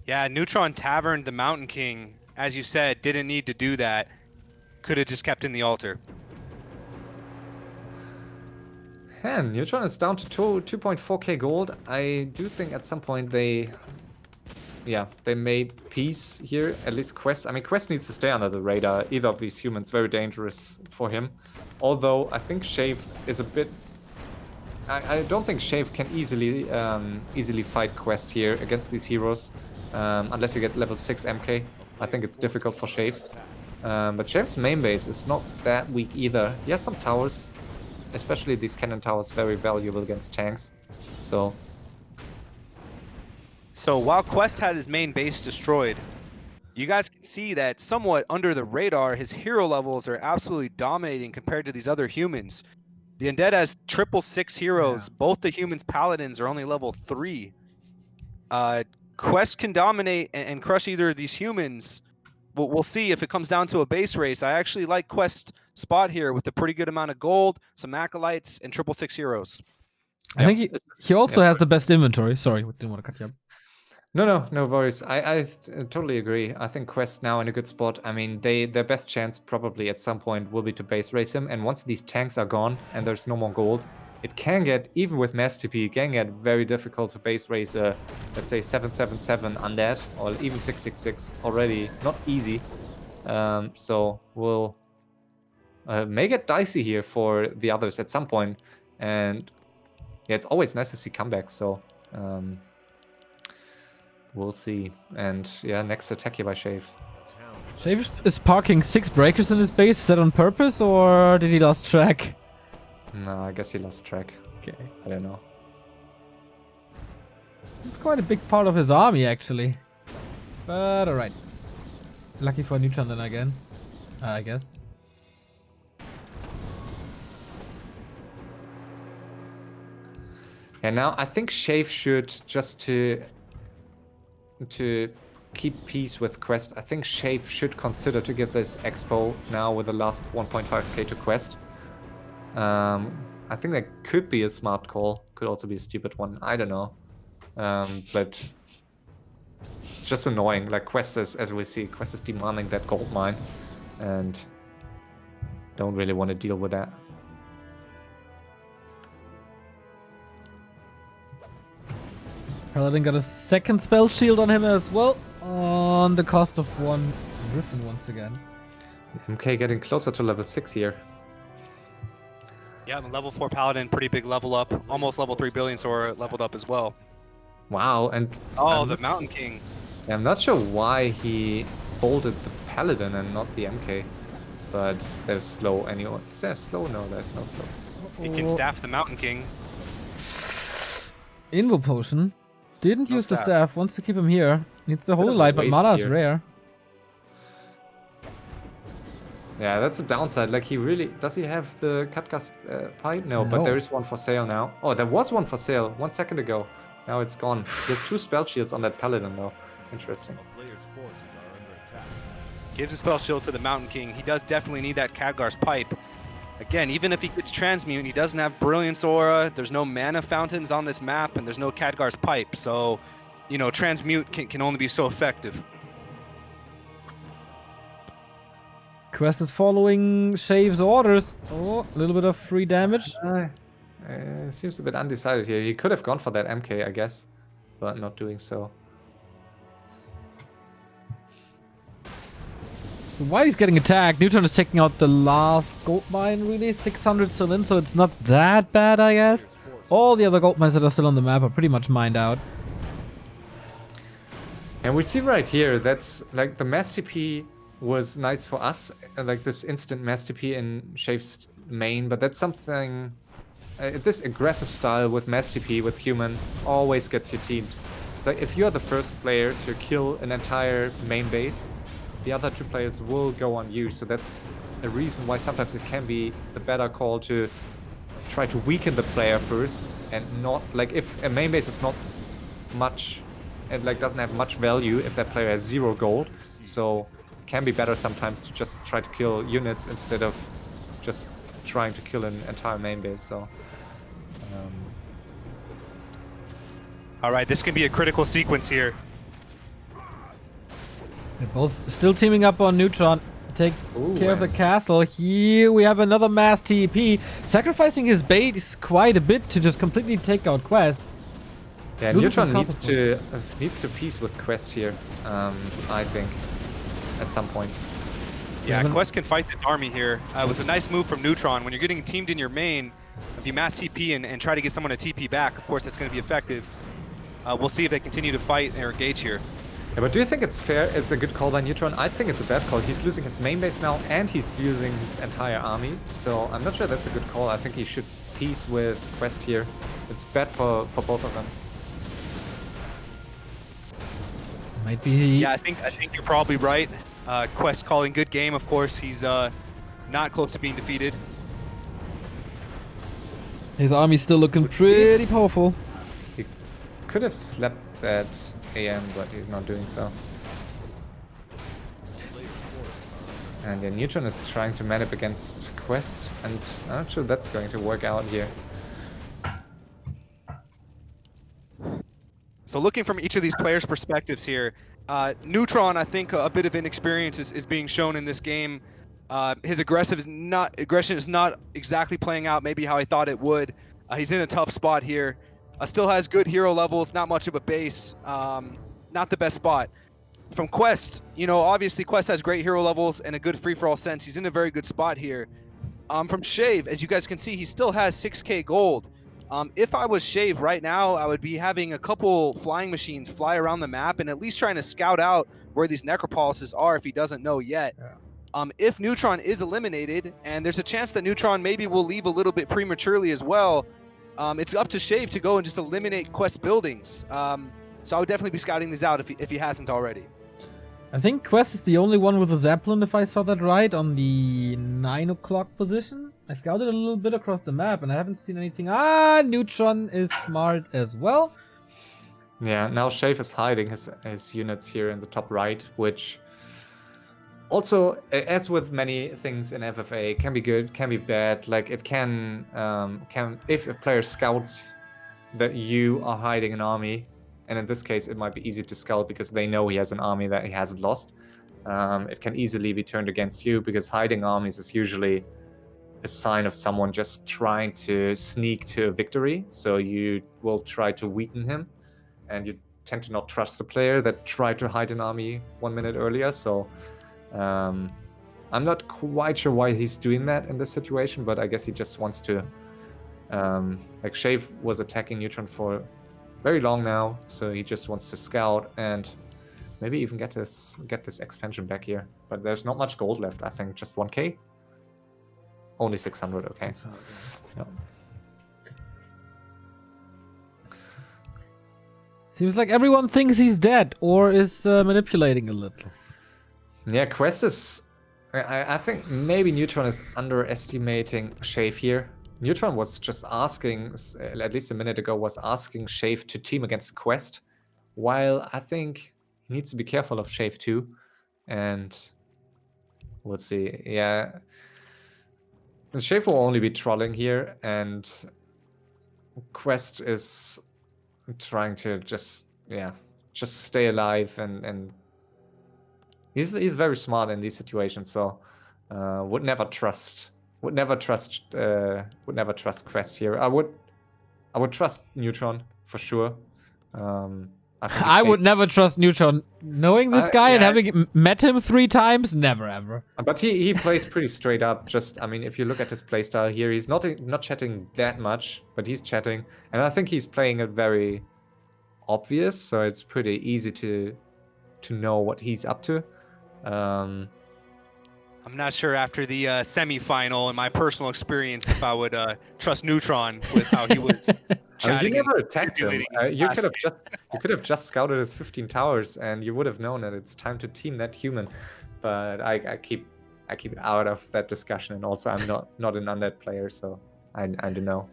Yeah, Neutron Tavern, the Mountain King, as you said, didn't need to do that. Could have just kept in the altar. And Neutron is down to 2.4k gold. I do think at some point they made peace here. At least Qwest. I mean, Qwest needs to stay under the radar. Either of these humans, very dangerous for him. Although I think Shave is a bit. I don't think Shave can easily fight Qwest here against these heroes, unless you get level 6 MK. I think it's difficult for Shave. But Shave's main base is not that weak either. He has some towers, especially these cannon towers, very valuable against tanks. So while Qwest had his main base destroyed, you guys can see that somewhat under the radar, his hero levels are absolutely dominating compared to these other humans. The Undead has 666 heroes. Yeah. Both the humans paladins are only level 3. Qwest can dominate and crush either of these humans. We'll see if it comes down to a base race. I actually like Qwest's spot here with a pretty good amount of gold, some acolytes, and 666 heroes. I think he also has the best inventory. Sorry, didn't want to cut you up. No worries. I totally agree. I think Qwest now in a good spot. I mean, their best chance probably at some point will be to base race him. And once these tanks are gone and there's no more gold, it can get, even with mass TP, it can get very difficult to base race a, let's say, 777 undead or even 666 already. Not easy. So we'll make it dicey here for the others at some point. And yeah, it's always nice to see comebacks. So we'll see. And yeah, next attack here by Shave. Shave is parking 6 breakers in his base. Is that on purpose or did he lost track? No, I guess he lost track. Okay. I don't know. It's quite a big part of his army, actually. But alright. Lucky for Neutron then again. I guess. And now I think Shave should, just to keep peace with Qwest, I think Shave should consider to get this expo now with the last 1.5k to Qwest. I think that could be a smart call. Could also be a stupid one. I don't know. But it's just annoying. Like Qwest is, as we see, Qwest is demanding that gold mine, and don't really want to deal with that. Paladin got a second spell shield on him as well, on the cost of 1 Griffin once again. MK getting closer to level 6 here. Yeah, the level 4 Paladin, pretty big level up. Almost level 3 Billionsaur leveled up as well. Wow, and... Oh, the Mountain King. I'm not sure why he bolted the Paladin and not the MK. But they're slow anyway. Is there slow? No, there's no slow. He can staff the Mountain King. Invo Potion. Didn't use the staff, wants to keep him here. Needs the Holy Light, but mana is rare. Yeah, that's a downside. Like, he really... Does he have the Katka's pipe? No, but there is one for sale now. Oh, there was one for sale 1 second ago. Now it's gone. He has 2 spell shields on that Paladin, though. Interesting. Gives a spell shield to the Mountain King. He does definitely need that Khadgar's pipe. Again, even if he gets Transmute, he doesn't have Brilliance Aura, there's no mana fountains on this map, and there's no Khadgar's pipe. So, you know, Transmute can only be so effective. Qwest is following Shave's orders. Oh, a little bit of free damage. Seems a bit undecided here. He could have gone for that MK, I guess, but not doing so. So while he's getting attacked, Neutron is taking out the last gold mine, really. 600 still in, so it's not that bad, I guess. All the other gold mines that are still on the map are pretty much mined out. And we see right here, that's like the mass TP was nice for us, like this instant mass TP in Shave's main, but that's something... this aggressive style with mass TP, with human, always gets you teamed. It's like if you're the first player to kill an entire main base, the other 2 players will go on you. So that's a reason why sometimes it can be the better call to try to weaken the player first, and not like if a main base is not much and like doesn't have much value if that player has 0 gold. So can be better sometimes to just try to kill units instead of just trying to kill an entire main base. So All right, this can be a critical sequence here. They're both still teaming up on Neutron. Take care of the castle. Here we have another mass TP, sacrificing his base quite a bit to just completely take out Qwest. yeah, Neutron needs to piece with Qwest here, I think, at some point. Yeah, Qwest can fight this army here. It was a nice move from Neutron. When you're getting teamed in your main, if you mass TP and try to get someone to TP back, of course that's going to be effective. We'll see if they continue to fight or engage here. Yeah, but do you think it's fair? It's a good call by Neutron? I think it's a bad call. He's losing his main base now, and he's losing his entire army. So I'm not sure that's a good call. I think he should piece with Qwest here. It's bad for both of them. Might be. Yeah, I think you're probably right. Qwest calling good game, of course. He's not close to being defeated. His army's still looking pretty powerful. He could have slept that AM, but he's not doing so. And yeah, Neutron is trying to man up against Qwest, and I'm not sure that's going to work out here. So looking from each of these players' perspectives here, Neutron, I think a bit of inexperience is being shown in this game. His aggression is not exactly playing out maybe how I thought it would. He's in a tough spot here. Still has good hero levels, not much of a base, not the best spot. From Qwest, you know, obviously Qwest has great hero levels and a good free-for-all sense. He's in a very good spot here. From Shave, as you guys can see, he still has 6k gold. If I was Shave right now, I would be having a couple flying machines fly around the map and at least trying to scout out where these necropolises are if he doesn't know yet. Yeah. If Neutron is eliminated, and there's a chance that Neutron maybe will leave a little bit prematurely as well, it's up to Shave to go and just eliminate Qwest buildings. So I would definitely be scouting these out if he hasn't already. I think Qwest is the only one with a Zeppelin, if I saw that right, on the 9 o'clock position. I scouted a little bit across the map and I haven't seen anything. Neutron is smart as well. Yeah, now Shave is hiding his units here in the top right, which also, as with many things in FFA, can be good, can be bad. Like it can if a player scouts that you are hiding an army, and in this case it might be easy to scout because they know he has an army that he hasn't lost. It can easily be turned against you because hiding armies is usually a sign of someone just trying to sneak to a victory. So you will try to weaken him, and you tend to not trust the player that tried to hide an army 1 minute earlier. So I'm not quite sure why he's doing that in this situation, but I guess he just wants to like Shave was attacking Neutron for very long now, so he just wants to scout and maybe even get this expansion back here. But there's not much gold left, I think, just 1k. Only 600, okay. 600, yeah. Seems like everyone thinks he's dead or is manipulating a little. Yeah, Qwest is... I think maybe Neutron is underestimating Shave here. Neutron was just asking, at least a minute ago, was asking Shave to team against Qwest, while I think he needs to be careful of Shave too. And we'll see. Yeah, Shave will only be trolling here, and Qwest is trying to just stay alive, and he's very smart in these situations. So would never trust Qwest here. I would trust Neutron for sure. I would never trust Neutron. Knowing this guy and having met him 3 times, never ever. But he plays pretty straight up. Just, I mean, if you look at his playstyle here, he's not chatting that much, but he's chatting, and I think he's playing it very obvious. So it's pretty easy to know what he's up to. I'm not sure after the semi-final and my personal experience if I would trust Neutron with how he was chatting. You never attacked him. You could have just scouted his 15 towers, and you would have known that it's time to team that human. But I keep it out of that discussion, and also I'm not an undead player, so I don't know.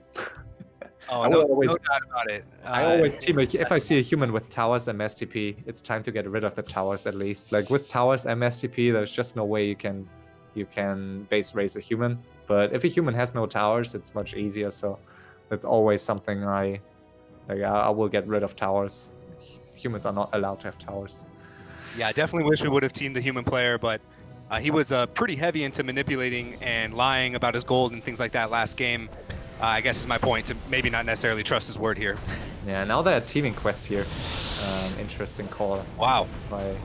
Oh, I no, will always, no doubt about it. I always team if I see a human with towers MSTP, it's time to get rid of the towers at least. Like with towers MSTP, there's just no way you can base race a human. But if a human has no towers, it's much easier. So that's always something I will get rid of towers. Humans are not allowed to have towers. Yeah, I definitely wish we would have teamed the human player, but he was pretty heavy into manipulating and lying about his gold and things like that last game. I guess is my point, to maybe not necessarily trust his word here. Yeah, now they're teaming Qwest here. Interesting call. Wow. By...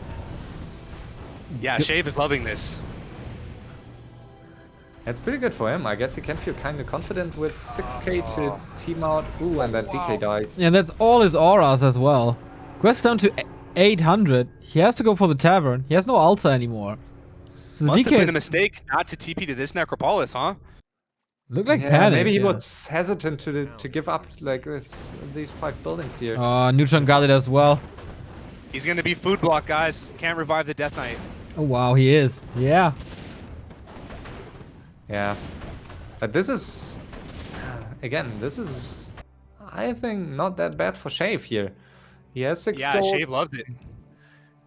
Yeah, Shave is loving this. It's pretty good for him. I guess he can feel kind of confident with 6k to team out. Ooh, and then DK dies. Yeah, that's all his auras as well. Quest down to 800. He has to go for the tavern. He has no altar anymore. So the Must DK have been a mistake not to TP to this Necropolis, huh? look like Yeah, panic. maybe he yeah. was hesitant to give up like these 5 buildings here. Oh, Neutron got it as well. He's gonna be food block, guys. Can't revive the Death Knight. Oh wow, he is. Yeah. Yeah, but this is again, this is I think not that bad for Shave here. He has 6 Yeah, gold. Shave loves it.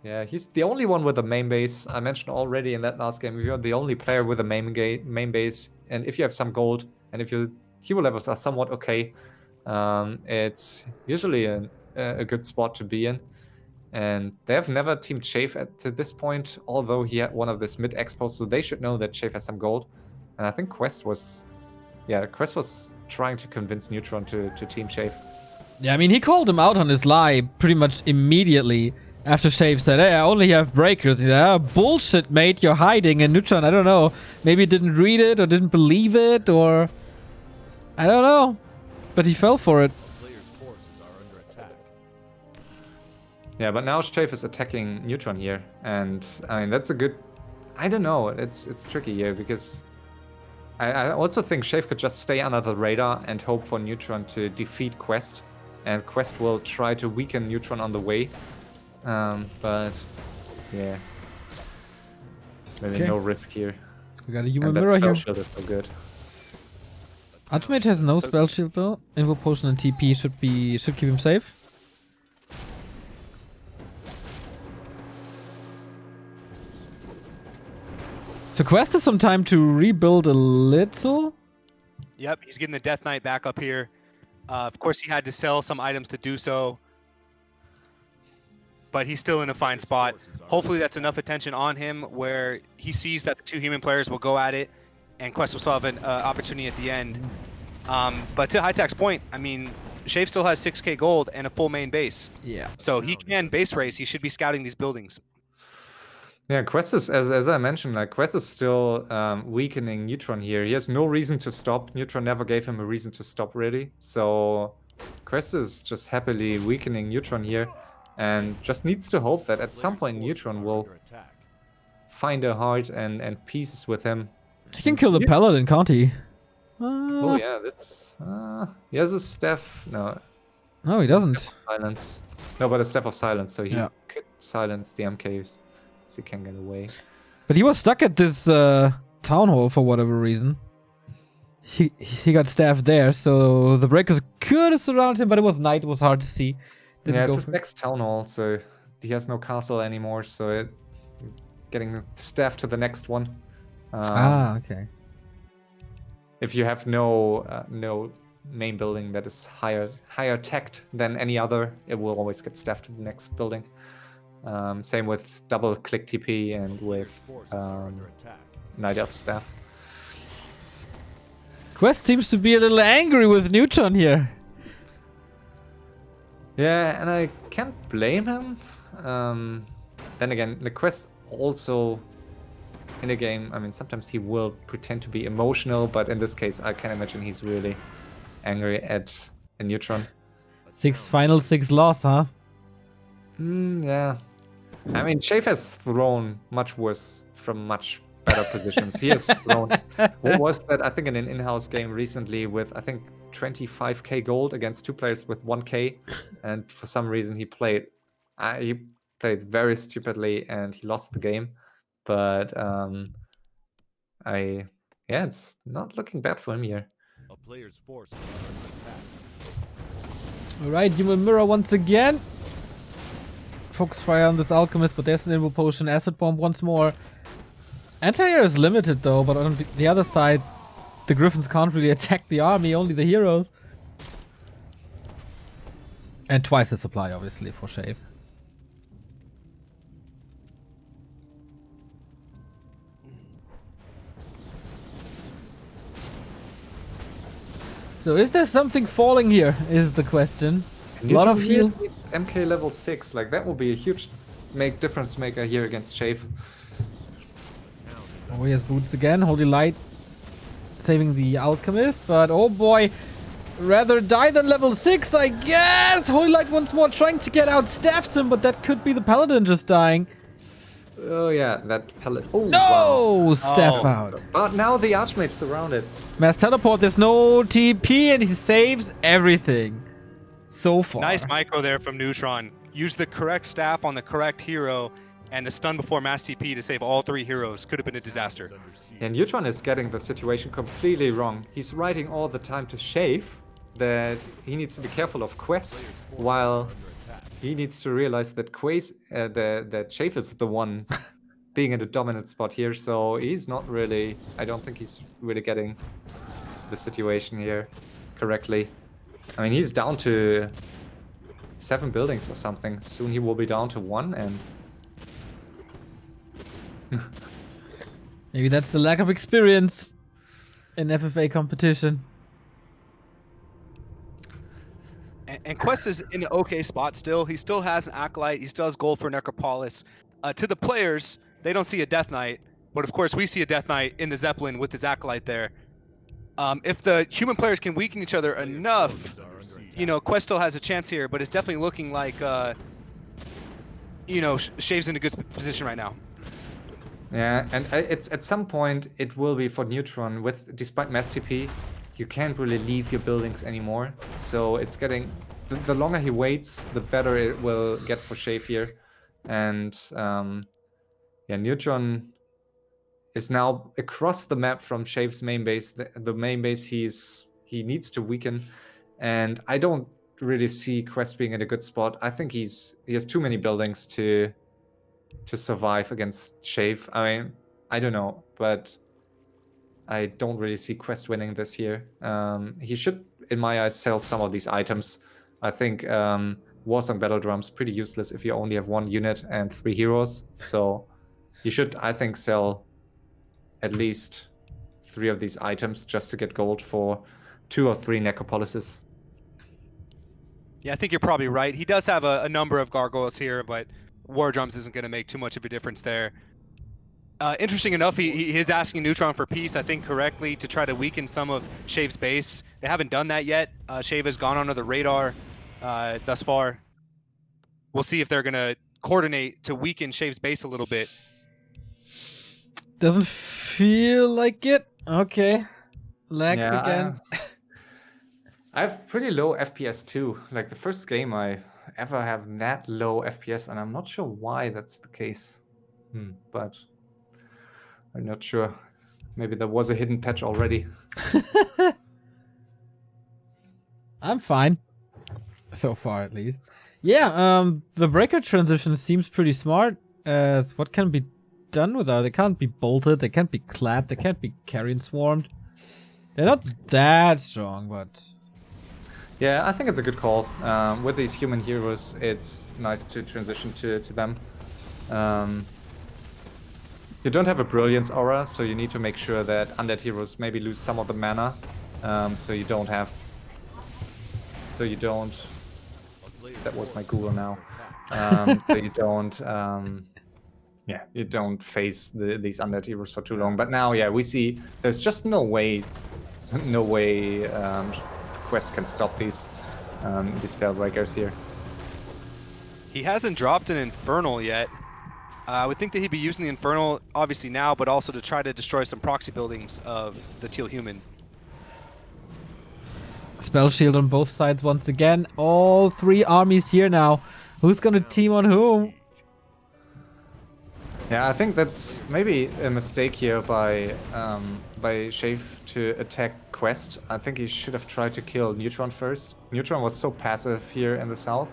Yeah, he's the only one with a main base. I mentioned already in that last game, if you're the only player with a main base, and if you have some gold, and if your hero levels are somewhat okay, it's usually a good spot to be in. And they have never teamed Shave to this point, although he had one of this mid expos, so they should know that Shave has some gold. And I think Qwest was trying to convince Neutron to team Shave. Yeah, I mean, he called him out on his lie pretty much immediately after Shave said, hey, I only have breakers. He's like, oh, bullshit, mate, you're hiding. And Neutron, I don't know, maybe didn't read it or didn't believe it, or I don't know. But he fell for it. Yeah, but now Shave is attacking Neutron here. And I mean, that's a good... I don't know, it's tricky here because... I also think Shave could just stay under the radar and hope for Neutron to defeat Qwest. And Qwest will try to weaken Neutron on the way. But yeah, maybe Okay. no risk here. We got a human And that mirror spell here. shield is so good. Ultimate has no spell shield though. Info potion and TP should keep him safe. So Quest has some time to rebuild a little. Yep, he's getting the Death Knight back up here. Of course, he had to sell some items to do so. But he's still in a fine spot. Hopefully that's enough attention on him where he sees that the 2 human players will go at it and Qwest will still have an opportunity at the end. But to HighTac's point, I mean, Shave still has 6k gold and a full main base. Yeah. So he can base race. He should be scouting these buildings. Yeah, Qwest is, as I mentioned, like Qwest is still weakening Neutron here. He has no reason to stop. Neutron never gave him a reason to stop, really. So Qwest is just happily weakening Neutron here, and just needs to hope that at some point Neutron will find a heart and pieces with him. He can kill the Paladin, can't he? Oh yeah, this. He has a staff. No, No, he doesn't. silence. No, but a staff of silence, so he Yeah. could silence the MKs. So he can get away. But he was stuck at this town hall for whatever reason. He got staffed there, so the breakers could have surrounded him, but it was night, it was hard to see. Didn't Yeah, go it's his next town hall, so he has no castle anymore, so getting staffed to the next one. Okay. If you have no main building that is higher teched than any other, it will always get staffed to the next building. Same with double click TP and with Night Elf staff. Qwest seems to be a little angry with Neutron here. Yeah, and I can't blame him. Then again, the Qwest also in a game, I mean, sometimes he will pretend to be emotional, but in this case, I can imagine he's really angry at a Neutron. Final 6 loss, huh? Yeah. I mean, Shave has thrown much worse from much better positions. He has thrown... What was that? I think in an in-house game recently with, I think, 25k gold against 2 players with 1k. And for some reason he played very stupidly and he lost the game. But it's not looking bad for him here. A player's forces are under attack. Alright, Human Mirror once again. Focus fire on this Alchemist, but there's an Invul Potion. Acid Bomb once more. Anti-air is limited though, but on the other side, the Griffins can't really attack the army, only the heroes. And twice the supply, obviously, for Shave. So is there something falling here, is the question. A lot of heal. MK level 6, like that will be a huge difference maker here against Shave. Oh, he has boots again. Holy Light saving the Alchemist, but oh boy, rather die than level 6, I guess. Holy Light once more trying to get out, stabs him, but that could be the Paladin just dying. Oh yeah, that Paladin. Oh, no! Wow. Step out. But now the Archmage's surrounded. Mass Teleport, there's no TP, and he saves everything. So far. Nice micro there from Neutron. Use the correct staff on the correct hero, and the stun before mass TP to save all 3 heroes. Could have been a disaster. And Neutron is getting the situation completely wrong. He's writing all the time to Shave that he needs to be careful of Qwest, while he needs to realize that that Shave is the one being in the dominant spot here. So he's not really, I don't think he's really getting the situation here correctly. I mean, he's down to 7 buildings or something. Soon he will be down to 1, and maybe that's the lack of experience in FFA competition. And Qwest is in an okay spot still. He still has an Acolyte. He still has gold for Necropolis. To the players, they don't see a Death Knight. But of course, we see a Death Knight in the Zeppelin with his Acolyte there. If the human players can weaken each other enough, you know, Qwest still has a chance here. But it's definitely looking like, you know, Shave's in a good position right now. yeah, and it's at some point it will be for Neutron. Despite mass TP, you can't really leave your buildings anymore. So it's getting the longer he waits, the better it will get for Shave here. And yeah, Neutron is now across the map from Shave's main base. The main base he needs to weaken, and I don't really see Qwest being in a good spot. I think he has too many buildings to survive against Shave. I mean, I don't know, but I don't really see Qwest winning this year. He should, in my eyes, sell some of these items. I think Warsong Battle Drum's pretty useless if you only have 1 unit and 3 heroes. So you should, I think, sell at least 3 of these items just to get gold for 2 or 3 Necropolises. Yeah, I think you're probably right. He does have a number of gargoyles here, but War Drums isn't going to make too much of a difference there. Interesting enough, he is asking Neutron for peace, I think correctly, to try to weaken some of Shave's base. They haven't done that yet. Shave has gone under the radar thus far. We'll see if they're going to coordinate to weaken Shave's base a little bit. Doesn't feel like it. Okay. Lags again. I have pretty low FPS too. Like the first game I ever have that low FPS, and I'm not sure why that's the case. But I'm not sure. Maybe there was a hidden patch already. I'm fine. So far, at least. Yeah, the breaker transition seems pretty smart. What can be done with that? They can't be bolted, they can't be clapped, they can't be carrion swarmed. They're not that strong, but... Yeah, I think it's a good call. With these human heroes, it's nice to transition to them. You don't have a Brilliance aura, so you need to make sure that undead heroes maybe lose some of the mana. So you don't... That was my Google now. So you don't... yeah, you don't face these undead heroes for too long. But now, yeah, we see there's just no way Qwest can stop these Spellbreakers here. He hasn't dropped an Infernal yet. I would think that he'd be using the Infernal, obviously now, but also to try to destroy some proxy buildings of the Teal Human. Spell shield on both sides once again. All 3 armies here now. Who's gonna team on whom? Yeah, I think that's maybe a mistake here by Shave to attack Qwest. I think he should have tried to kill Neutron first. Neutron was so passive here in the south,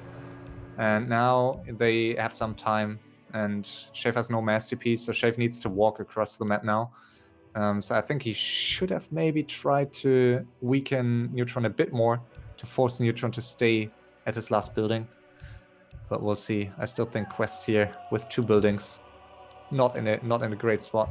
and now they have some time, and Shave has no masterpiece, so Shave needs to walk across the map now. So I think he should have maybe tried to weaken Neutron a bit more to force Neutron to stay at his last building. But we'll see. I still think Qwest here with 2 buildings. Not in a great spot.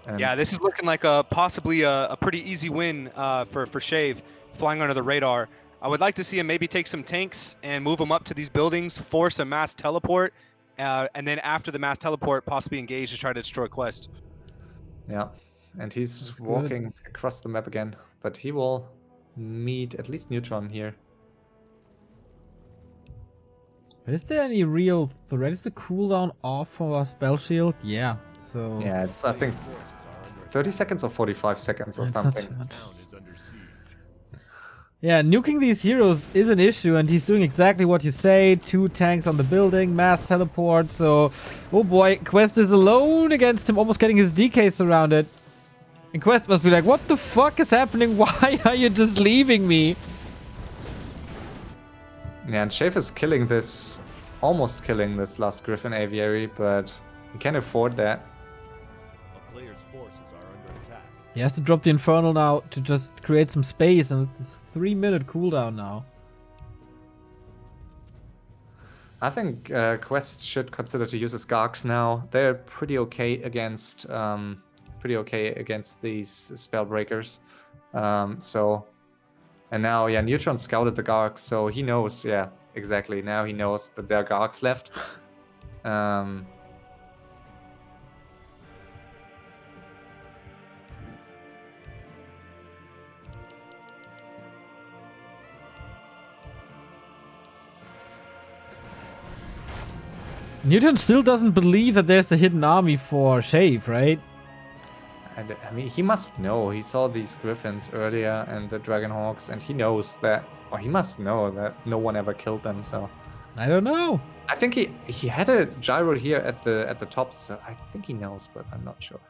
And Yeah, this is looking like possibly a pretty easy win for Shave, flying under the radar. I would like to see him maybe take some tanks and move them up to these buildings, force a mass teleport, and then after the mass teleport, possibly engage to try to destroy Qwest. yeah, and he's That's walking good. across the map again, but he will meet at least Neutron here. Is there any real threat? Is the cooldown off for our spell shield? Yeah. So Yeah, it's I think 30 seconds or 45 seconds or it's not something. too much. Yeah, nuking these heroes is an issue, and he's doing exactly what you say. 2 tanks on the building, mass teleport. So, oh boy, Qwest is alone against him, almost getting his DK surrounded. And Qwest must be like, what the fuck is happening? Why are you just leaving me? Yeah, and Shave is killing this, almost killing this last Griffin Aviary, but he can afford that. A player's forces are under attack. He has to drop the Infernal now to just create some space, and it's 3-minute cooldown now. I think Qwest should consider to use his Garks now. They're pretty okay against these spell breakers. And now, yeah, Neutron scouted the Garks, so he knows, yeah, exactly. Now he knows that there are Garks left. Newton still doesn't believe that there's a hidden army for Shave, right? And I mean, he must know. He saw these Griffins earlier and the Dragonhawks, and he knows that, or he must know that no one ever killed them, so. I don't know. I think he had a gyro here at the top, so I think he knows, but I'm not sure.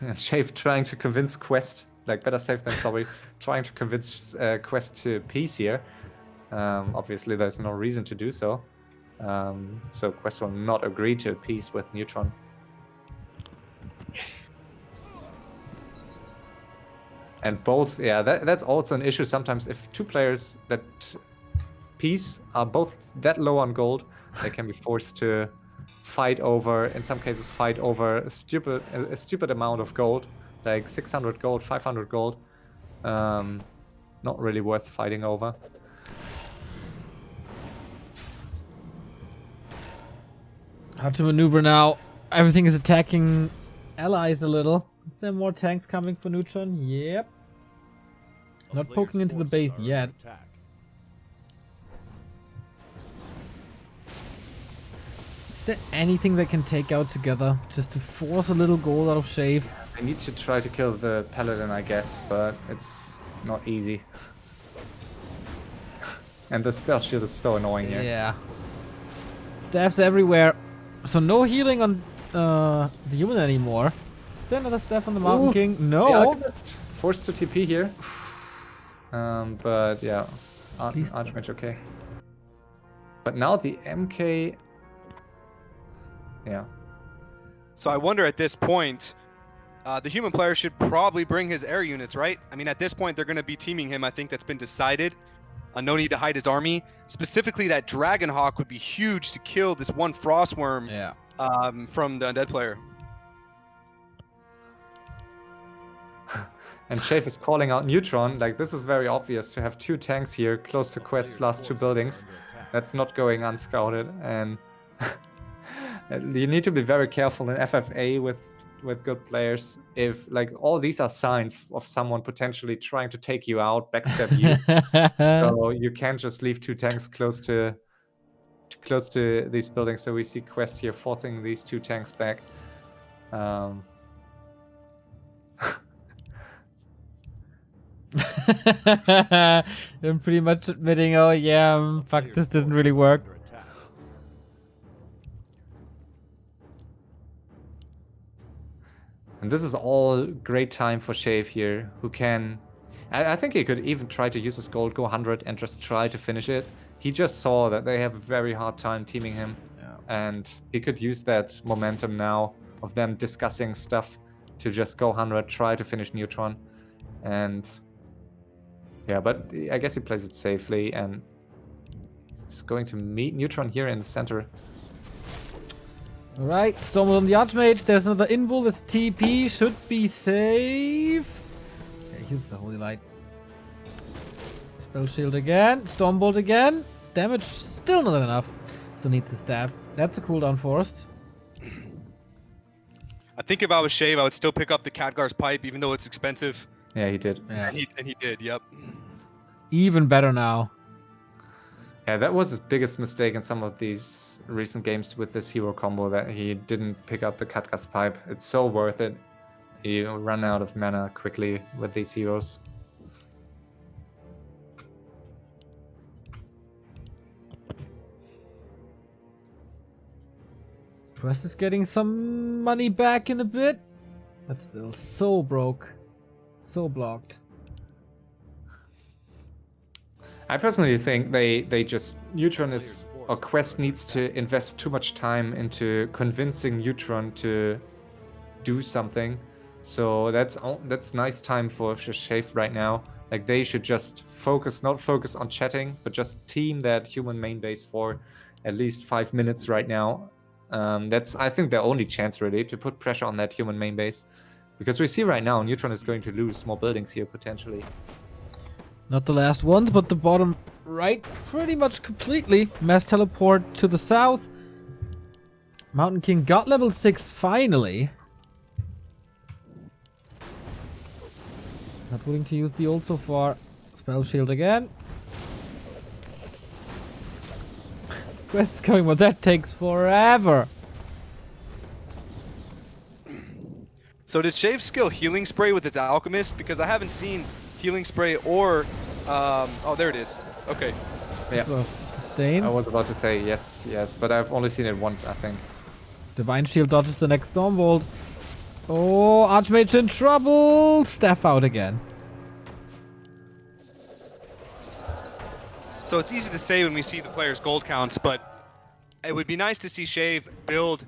And Shave trying to convince Qwest, like better safe than sorry, trying to convince Qwest to peace here. Obviously, there's no reason to do so. So Qwest will not agree to a peace with Neutron. And both, yeah, that's also an issue sometimes. If 2 players that peace are both that low on gold, they can be forced to fight over, in some cases, fight over a stupid amount of gold, like 600 gold, 500 gold. Not really worth fighting over. How to maneuver now. Everything is attacking allies a little. Is there more tanks coming for Neutron? Yep. A Not player's poking into the forces base are under yet. attack. Is there anything they can take out together? Just to force a little gold out of Shave? I need to try to kill the Paladin, I guess, but it's not easy. And the spell shield is so annoying here. Yeah. Staffs everywhere. So no healing on the human anymore. Is there another staff on the Mountain Ooh, King? The No. Alchemist forced to TP here. But yeah, Please. Archmage okay. But now the MK... Yeah. So I wonder at this point, the human player should probably bring his air units, right? I mean, at this point, they're going to be teaming him. I think that's been decided. No need to hide his army. Specifically, that Dragonhawk would be huge to kill this one Frostworm Yeah. from the undead player. And Chafe is calling out Neutron. Like, this is very obvious to have 2 tanks here close to Qwest's last 2 buildings. That's not going unscouted. And you need to be very careful in FFA with good players. If, like, all these are signs of someone potentially trying to take you out, backstab you. So you can't just leave 2 tanks close to these buildings. So we see Qwest here forcing these 2 tanks back. I'm pretty much admitting, oh yeah, fuck, this doesn't really work. And this is all great time for Shave here, who can... I think he could even try to use his gold, go 100, and just try to finish it. He just saw that they have a very hard time teaming him. Yeah. And he could use that momentum now of them discussing stuff to just go 100, try to finish Neutron. And... yeah, but I guess he plays it safely, and he's going to meet Neutron here in the center. Alright, Stormbolt on the Archmage. There's another invul with TP. Should be safe. Okay, here's the Holy Light. Spell Shield again. Stormbolt again. Damage still not enough. So needs to stab. That's a cooldown forced. I think if I was Shave, I would still pick up the Khadgar's pipe, even though it's expensive. Yeah, he did. Yeah. And he did, yep. Even better now. Yeah, that was his biggest mistake in some of these recent games with this hero combo, that he didn't pick up the Khadgar's pipe. It's so worth it. You run out of mana quickly with these heroes. Qwest is getting some money back in a bit. But still so broke. So blocked. I personally think they just... Neutron is... or Qwest needs to invest too much time into convincing Neutron to do something. So that's nice time for Shave right now. Like, they should just focus, not focus on chatting, but just team that human main base for at least 5 minutes right now. That's, I think, their only chance really, to put pressure on that human main base. Because we see right now, Neutron is going to lose more buildings here, potentially. Not the last ones, but the bottom right pretty much completely. Mass teleport to the south. Mountain King got level 6 finally. Not willing to use the ult so far. Spell shield again. Quest coming, but that takes forever. So did Shave skill Healing Spray with its Alchemist? Because I haven't seen Healing Spray or... oh, there it is. Okay. Yeah. Sustains. I was about to say yes, but I've only seen it once, I think. Divine Shield dodges the next Stormbolt. Oh, Archmage in trouble! Staff out again. So it's easy to say when we see the players' gold counts, but it would be nice to see Shave build,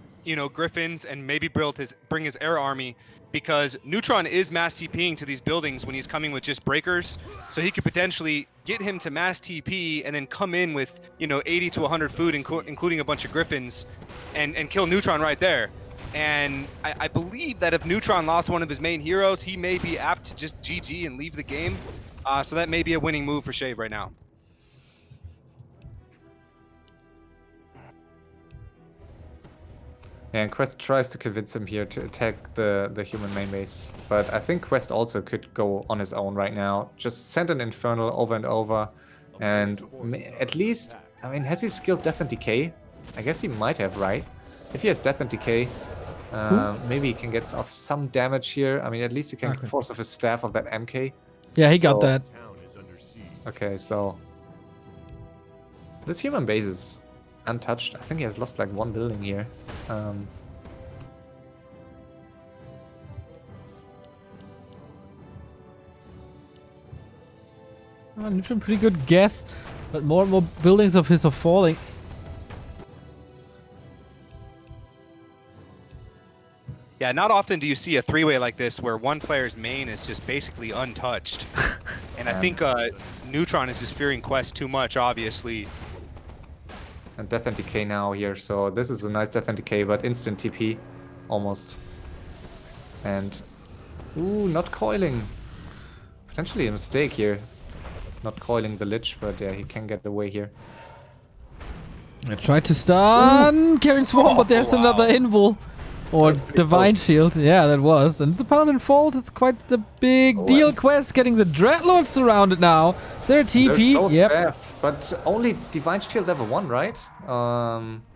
Griffins and maybe bring his air army, because Neutron is mass TPing to these buildings when he's coming with just breakers, so he could potentially get him to mass TP and then come in with 80 to 100 food, including a bunch of Griffins, and kill Neutron right there. And I believe that if Neutron lost one of his main heroes, he may be apt to just GG and leave the game. So that may be a winning move for Shave right now. Yeah, and Qwest tries to convince him here to attack the human main base. But I think Qwest also could go on his own right now. Just send an Infernal over and over. And at least, I mean, has he skilled Death and Decay? I guess he might have, right? If he has Death and Decay, maybe he can get off some damage here. I mean, at least he can force off his staff of that MK. Yeah, he got that. Okay, so... this human base is untouched. I think he has lost like one building here. Neutron, pretty good guess, but more and more buildings of his are falling. Yeah, not often do you see a three-way like this where one player's main is just basically untouched. And I think Neutron is just fearing Qwest too much, obviously. And Death and Decay now here, so this is a nice Death and Decay, but instant TP, almost. And, ooh, not coiling. Potentially a mistake here. Not coiling the Lich, but yeah, he can get away here. I tried to stun Karen Swarm, but there's another invul. Or Divine Shield, yeah, that was. And the Paladin falls, it's quite the big deal. Qwest getting the Dreadlord surrounded now. Is there a TP? No yep. staff, but only Divine Shield level 1, right?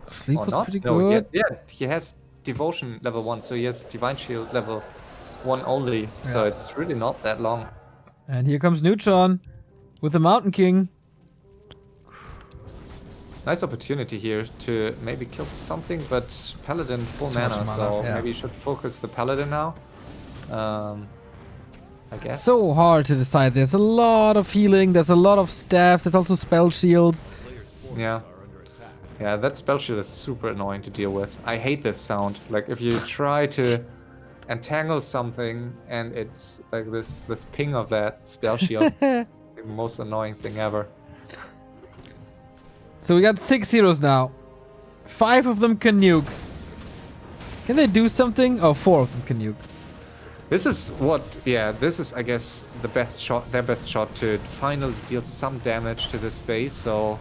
Sleep or was not? pretty No, good. yeah, he has Devotion level 1, so he has Divine Shield level 1 only. So it's really not that long. And here comes Neutron with the Mountain King. Nice opportunity here to maybe kill something, but Paladin full So much mana, mana, so yeah. maybe you should focus the Paladin now. I guess. So hard to decide. There's a lot of healing. There's a lot of staffs. There's also spell shields. Players' forces Yeah. are under attack. Yeah, that spell shield is super annoying to deal with. I hate this sound. Like if you try to entangle something and it's like this ping of that spell shield. The most annoying thing ever. So we got 6 heroes now. 5 of them can nuke. Can they do something? Oh, 4 of them can nuke. This is this is, I guess, their best shot to finally deal some damage to this base. So,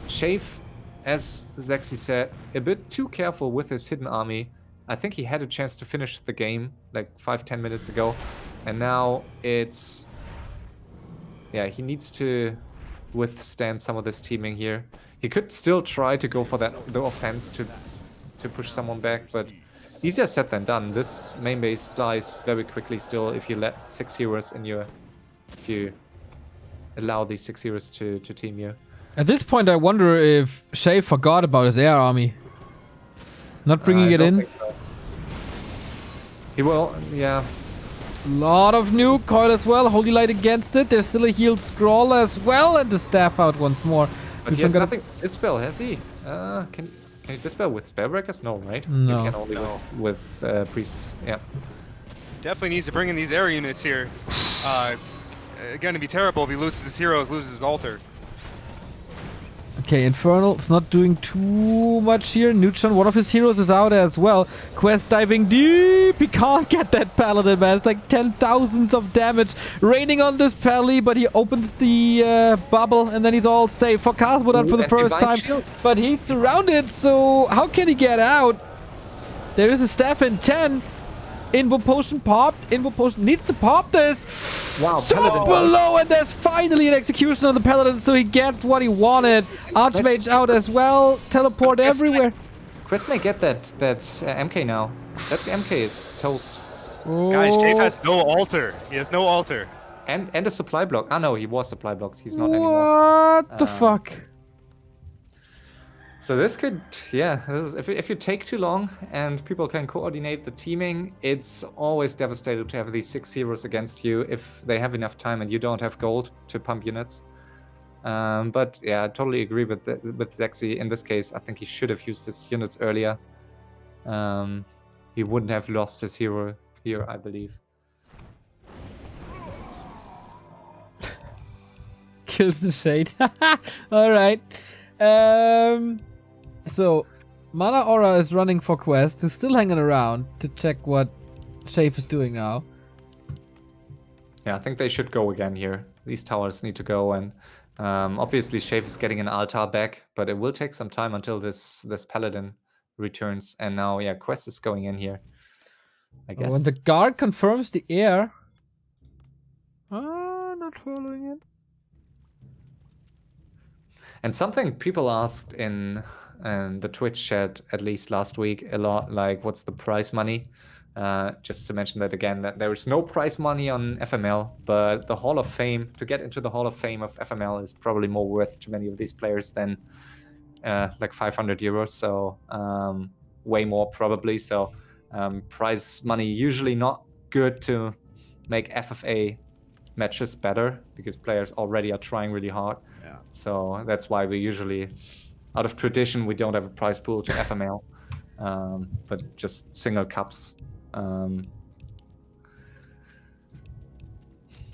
Shafe, as Seksi said, a bit too careful with his hidden army. I think he had a chance to finish the game like 5-10 minutes ago. And now it's... Yeah, he needs to withstand some of this teaming here. He could still try to go for the offense to push someone back, but easier said than done. This main base dies very quickly still if you let 6 heroes in your... If you allow these 6 heroes to team you. At this point, I wonder if Shay forgot about his air army. Not bringing it don't in. think so. He will, yeah. Lot of nuke coil as well. Holy light against it. There's still a healed scroll as well, and the staff out once more. But he has nothing to dispel, has he? Can you dispel with spellbreakers? No, right? No. You can only with priests. Yeah. Definitely needs to bring in these air units here. Going to be terrible if he loses his heroes, loses his altar. Okay, Infernal is not doing too much here. Neutron, one of his heroes, is out as well. Qwest diving deep. He can't get that paladin, man. It's like 10,000s of damage raining on this pally, but he opens the bubble and then he's all safe. For Casbodan for the and first Divine time. Shield. But he's surrounded, so how can he get out? There is a staff in 10. Invo potion popped. Invo potion needs to pop this. Wow, So Paladin. below, and there's finally an execution on the paladin, so he gets what he wanted. Archmage out as well. Teleport everywhere. Qwest may get that MK now. That MK is toast. Guys, Shafe Oh, has no altar. He has no altar. And a supply block. Ah no, he was supply blocked. He's not anymore. what the fuck? So this could, yeah, if you take too long and people can coordinate the teaming, it's always devastating to have these 6 heroes against you if they have enough time and you don't have gold to pump units. But yeah, I totally agree with Seksi. In this case, I think he should have used his units earlier. He wouldn't have lost his hero here, I believe. Kills the shade. Alright. So, Mana Aura is running for Qwest, who's still hanging around to check what Shafe is doing now. Yeah, I think they should go again here. These towers need to go, and obviously Shafe is getting an altar back, but it will take some time until this paladin returns. And now, yeah, Qwest is going in here, I guess. When the guard confirms the air. Not following it. And something people asked in the Twitch chat, at least last week, a lot, like, what's the prize money? Just to mention that again, that there is no prize money on FML, but the Hall of Fame, to get into the Hall of Fame of FML is probably more worth to many of these players than like 500 euros, so way more probably. So prize money usually not good to make FFA matches better, because players already are trying really hard. Yeah. So that's why we usually, out of tradition, we don't have a prize pool to FML, but just single cups.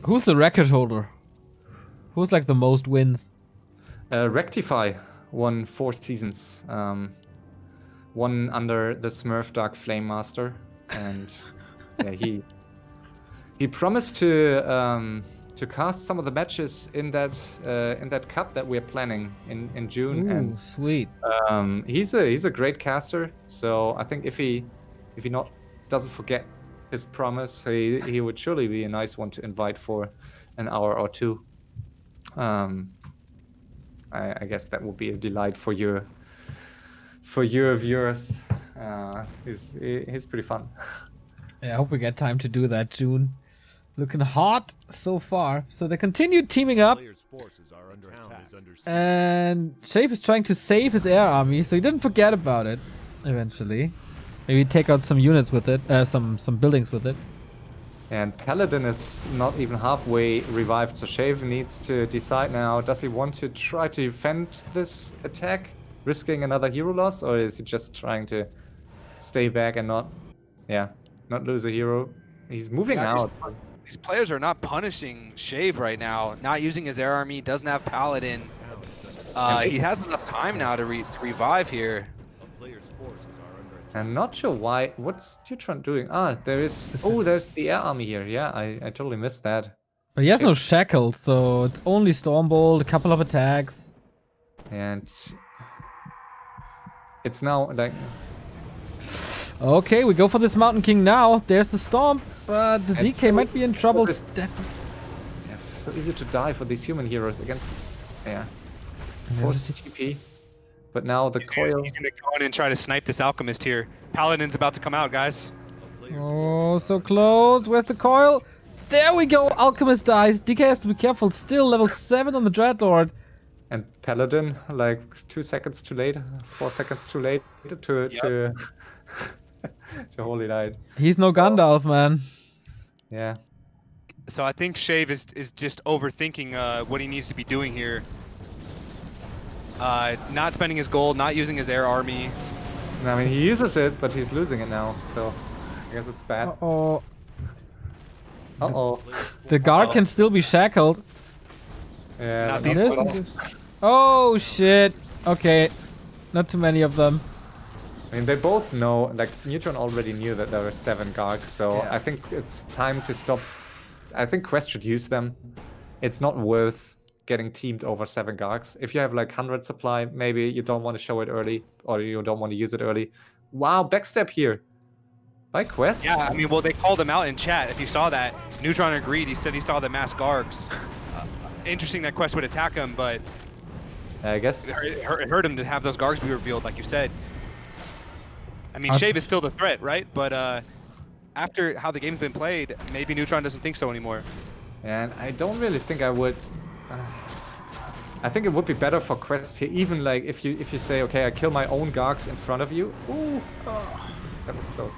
Who's the record holder? Who's like the most wins? Rectify won 4 seasons. One under the Smurf Dark Flame Master, and yeah, he promised to cast some of the matches in that cup that we're planning in June. Ooh, and sweet. he's a great caster, so I think if he doesn't forget his promise, he would surely be a nice one to invite for an hour or two. I guess that would be a delight for your viewers. He's pretty fun. Yeah, I hope we get time to do that, June. Looking hot so far. So they continue teaming up, Players' forces are under attack. and Shafe is trying to save his air army, so he didn't forget about it. Eventually, maybe take out some units with it, some buildings with it. And Paladin is not even halfway revived, so Shave needs to decide now, does he want to try to defend this attack, risking another hero loss, or is he just trying to stay back and not lose a hero? He's moving Yeah, out. These players are not punishing Shave right now, not using his air army, doesn't have Paladin. He has enough time now to revive here. A player's forces are under attack. I'm not sure why. What's Neutron doing? Ah, there's the air army here. Yeah, I totally missed that. But he has no shackles, so it's only Stormbolt, a couple of attacks. And it's now like... Okay, we go for this Mountain King now. There's the Storm, but the And DK so might be in trouble. this- Yeah, so easy to die for these human heroes against... Yeah. Forced TP. But now the coil... He's gonna go in and try to snipe this Alchemist here. Paladin's about to come out, guys. A player's Oh, so close. Where's the coil? There we go. Alchemist dies. DK has to be careful. Still level 7 on the Dreadlord. And Paladin, like 2 seconds too late, 4 seconds too late to Holy Knight. He's no Gandalf, man. Yeah. So I think Shave is just overthinking what he needs to be doing here. Not spending his gold, not using his air army. I mean, he uses it, but he's losing it now, so I guess it's bad. Oh, Uh-oh. the guard can still be shackled. Yeah, Not but these not- ones. Oh shit. Okay, not too many of them. I mean, they both know, like, Neutron already knew that there were 7 Gargs, so Yeah. I think it's time to stop. I think Qwest should use them. It's not worth getting teamed over 7 Gargs. If you have like 100 supply, maybe you don't want to show it early, or you don't want to use it early. Wow, backstep here by Qwest. Yeah, I mean, well, they called him out in chat. If you saw that, Neutron agreed. He said he saw the mass Gargs. Interesting that Qwest would attack him, but I guess. it hurt him to have those Gargs be revealed, like you said. I mean, I'll- Shave is still the threat, right? But after how the game's been played, maybe Neutron doesn't think so anymore. And I don't really think I would. I think it would be better for Qwest here, even like if you say, okay, I kill my own Gargs in front of you. Ooh, that was close.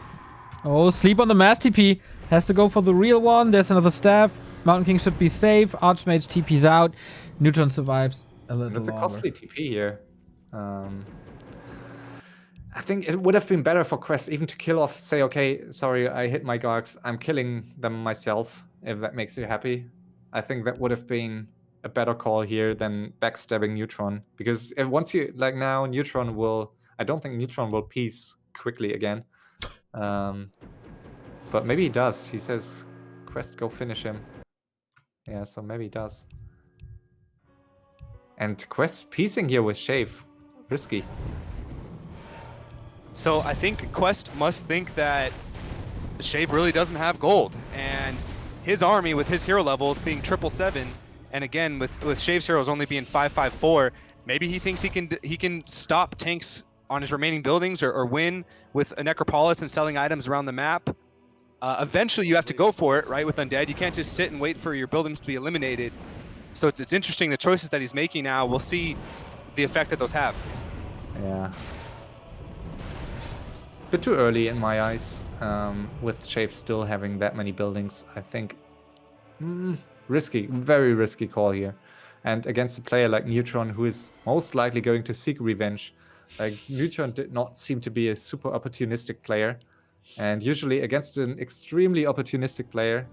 Oh, sleep on the Mass TP. Has to go for the real one. There's another staff. Mountain King should be safe. Archmage TP's out. Neutron survives a little That's a longer. costly TP here. I think it would have been better for Qwest even to kill off, say, okay, sorry, I hit my Gargs. I'm killing them myself, if that makes you happy. I think that would have been a better call here than backstabbing Neutron. Because if once you, like now, Neutron will... I don't think Neutron will peace quickly again. But maybe he does. He says, Qwest, go finish him. Yeah, so maybe he does. And Qwest piecing here with Shave. Risky. So I think Qwest must think that Shave really doesn't have gold, and his army with his hero levels being 777, and again with Shave's heroes only being 554, maybe he thinks he can stop tanks on his remaining buildings or win with a Necropolis and selling items around the map. Eventually you have to go for it, right? With Undead, you can't just sit and wait for your buildings to be eliminated. So it's interesting the choices that he's making now. We'll see the effect that those have. Yeah. Bit too early in my eyes, with Shave still having that many buildings. I think risky, very risky call here. And against a player like Neutron, who is most likely going to seek revenge. Like, Neutron did not seem to be a super opportunistic player. And usually against an extremely opportunistic player,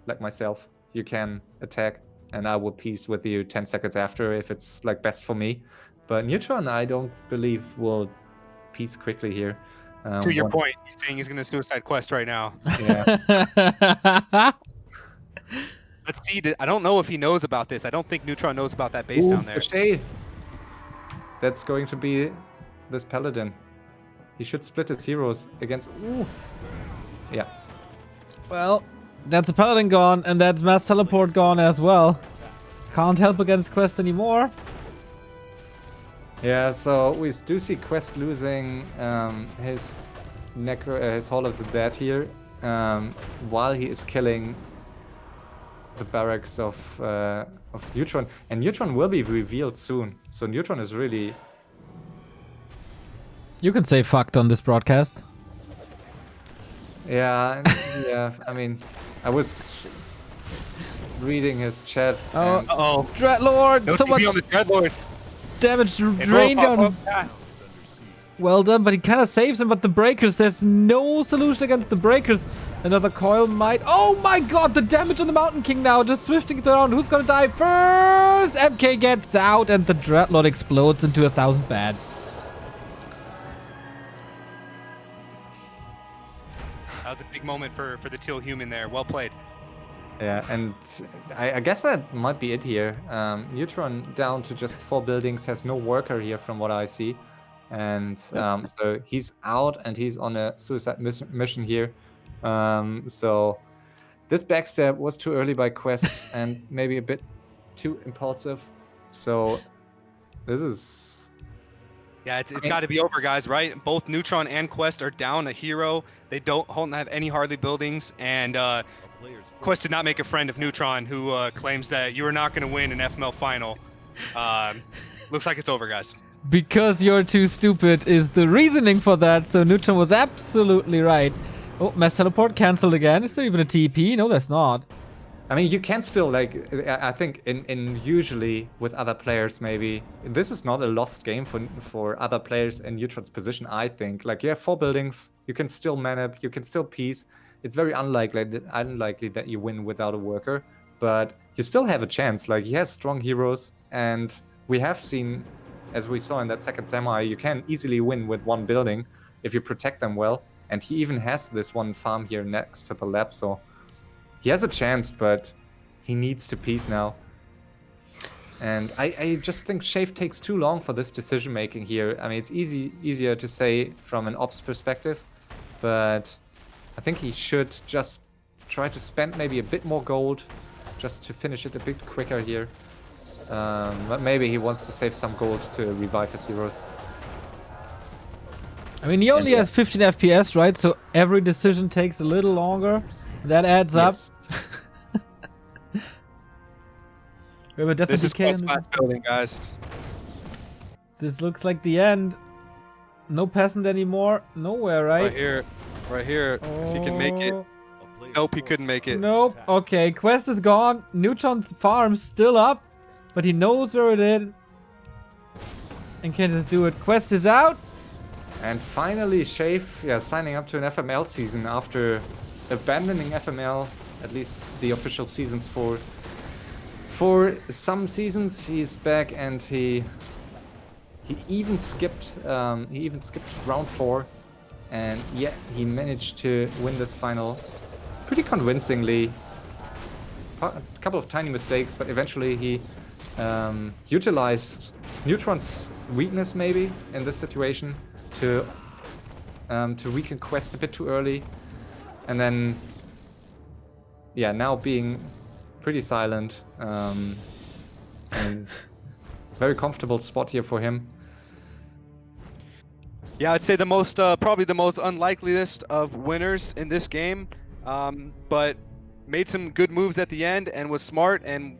like myself, you can attack and I will peace with you 10 seconds after if it's like best for me. But Neutron, I don't believe will peace quickly here. To your point, he's saying he's going to suicide Qwest right now. Yeah. Let's see. I don't know if he knows about this. I don't think Neutron knows about that base down there. The shade. That's going to be this Paladin. He should split his heroes against... Ooh. Yeah. Well, that's a Paladin gone, and that's Mass Teleport gone as well. Can't help against Qwest anymore. Yeah, so we do see Qwest losing his Hall of the Dead here, while he is killing the barracks of Neutron. And Neutron will be revealed soon, so Neutron is really... You can say fucked on this broadcast. Yeah, yeah, I mean, I was reading his chat. Oh, and Uh-oh. Dreadlord! No so TP much on the Dreadlord. damage They both drained pop down. up fast. Well done, but he kind of saves him. But the breakers, there's no solution against the breakers. Another coil might. Oh my god, the damage on the Mountain King now, just swifting it around. Who's gonna die first? MK gets out, and the Dreadlord explodes into 1,000 bats. That was a big moment for the Teal Human there. Well played. Yeah, and I guess that might be it here. Neutron down to just 4 buildings, has no worker here from what I see. And so he's out and he's on a suicide mission here. So this backstab was too early by Qwest and maybe a bit too impulsive. So this is... Yeah, it's got to be over, guys, right? Both Neutron and Qwest are down a hero. They don't have any Harley buildings, and Qwest did not make a friend of Neutron, who claims that you are not going to win an FML final. Looks like it's over, guys. Because you're too stupid is the reasoning for that. So Neutron was absolutely right. Oh, mass teleport cancelled again. Is there even a TP? No, there's not. I mean, you can still, like, I think in usually with other players, maybe this is not a lost game for other players in Neutron's position. I think, like, you have 4 buildings, you can still man up, you can still piece. It's very unlikely that you win without a worker, but you still have a chance. Like, he has strong heroes, and we have seen, as we saw in that second semi, you can easily win with 1 building if you protect them well. And he even has this 1 farm here next to the lab, so he has a chance, but he needs to piece now. And I just think Shave takes too long for this decision making here. I mean, it's easier to say from an ops perspective, but I think he should just try to spend maybe a bit more gold just to finish it a bit quicker here. But maybe he wants to save some gold to revive his heroes. I mean, he only has 15 FPS, right? So every decision takes a little longer. That adds up. We have a This is definitely Qwest's last building, guys. This looks like the end. No peasant anymore. Nowhere, right? Right here. If he can make it. Oh. Nope, he couldn't make it. Nope. Okay, Qwest is gone. Neutron's farm's still up, but he knows where it is and can just do it. Qwest is out. And finally, Shave, signing up to an FML season after abandoning FML, at least the official seasons for some seasons. He's back, and he even skipped round 4, and yet he managed to win this final pretty convincingly. A couple of tiny mistakes, but eventually he utilized Neutron's weakness maybe in this situation to weaken Qwest a bit too early, and then now being pretty silent, and very comfortable spot here for him. Yeah, I'd say the most probably the most unlikeliest of winners in this game, but made some good moves at the end and was smart and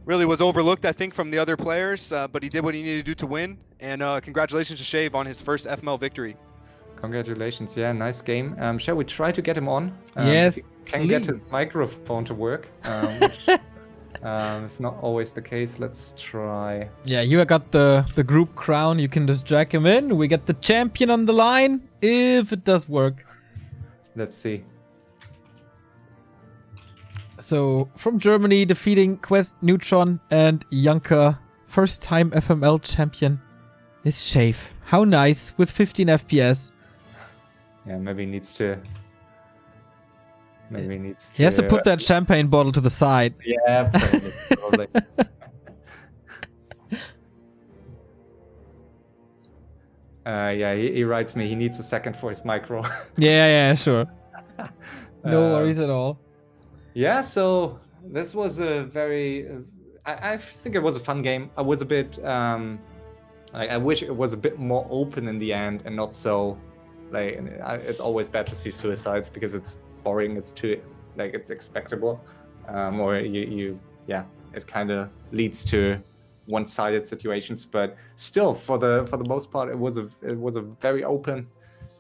really was overlooked, I think, from the other players, but he did what he needed to do to win, and congratulations to Shave on his first FML victory. Congratulations, nice game. Shall we try to get him on? Yes, can get his microphone to work, which it's not always the case. Let's try. Yeah, you got the group crown. You can just drag him in. We get the champion on the line if it does work. Let's see. So, from Germany, defeating Qwest, Neutron, and Junker, first time FML champion is Shave. How nice, with 15 FPS. Yeah, maybe he needs to... He has to put that champagne bottle to the side. Yeah, probably. He writes me, he needs a second for his micro. Yeah, sure. No worries at all. Yeah, so this was a very... I think it was a fun game. I was a bit... I wish it was a bit more open in the end and not so... it's always bad to see suicides because it's boring, it's too... it's expectable. Or it kind of leads to one-sided situations. But still, for the most part, it was a very open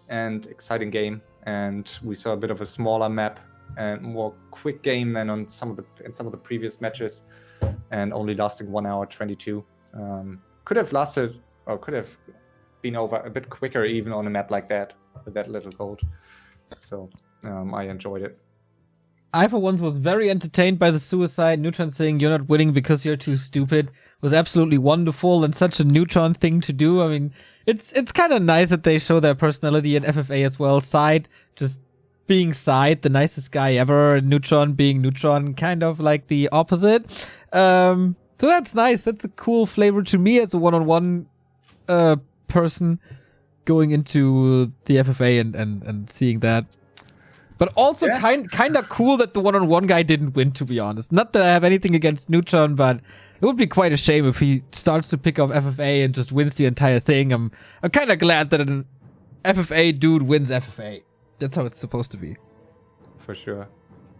and exciting game. And we saw a bit of a smaller map and more quick game than on some of the previous matches, and only lasting 1 hour 22. Could have lasted, or could have been over a bit quicker even on a map like that with that little gold. So I enjoyed it. I, for once, was very entertained by the suicide. Neutron saying you're not winning because you're too stupid was absolutely wonderful and such a Neutron thing to do. I mean, it's kind of nice that they show their personality in FFA as well. Side just being Side, the nicest guy ever, and Neutron being Neutron, kind of like the opposite. So that's nice. That's a cool flavor to me as a one-on-one person going into the FFA and seeing that. But also kind of cool that the one-on-one guy didn't win, to be honest. Not that I have anything against Neutron, but it would be quite a shame if he starts to pick off FFA and just wins the entire thing. I'm kind of glad that an FFA dude wins FFA. That's how it's supposed to be. For sure.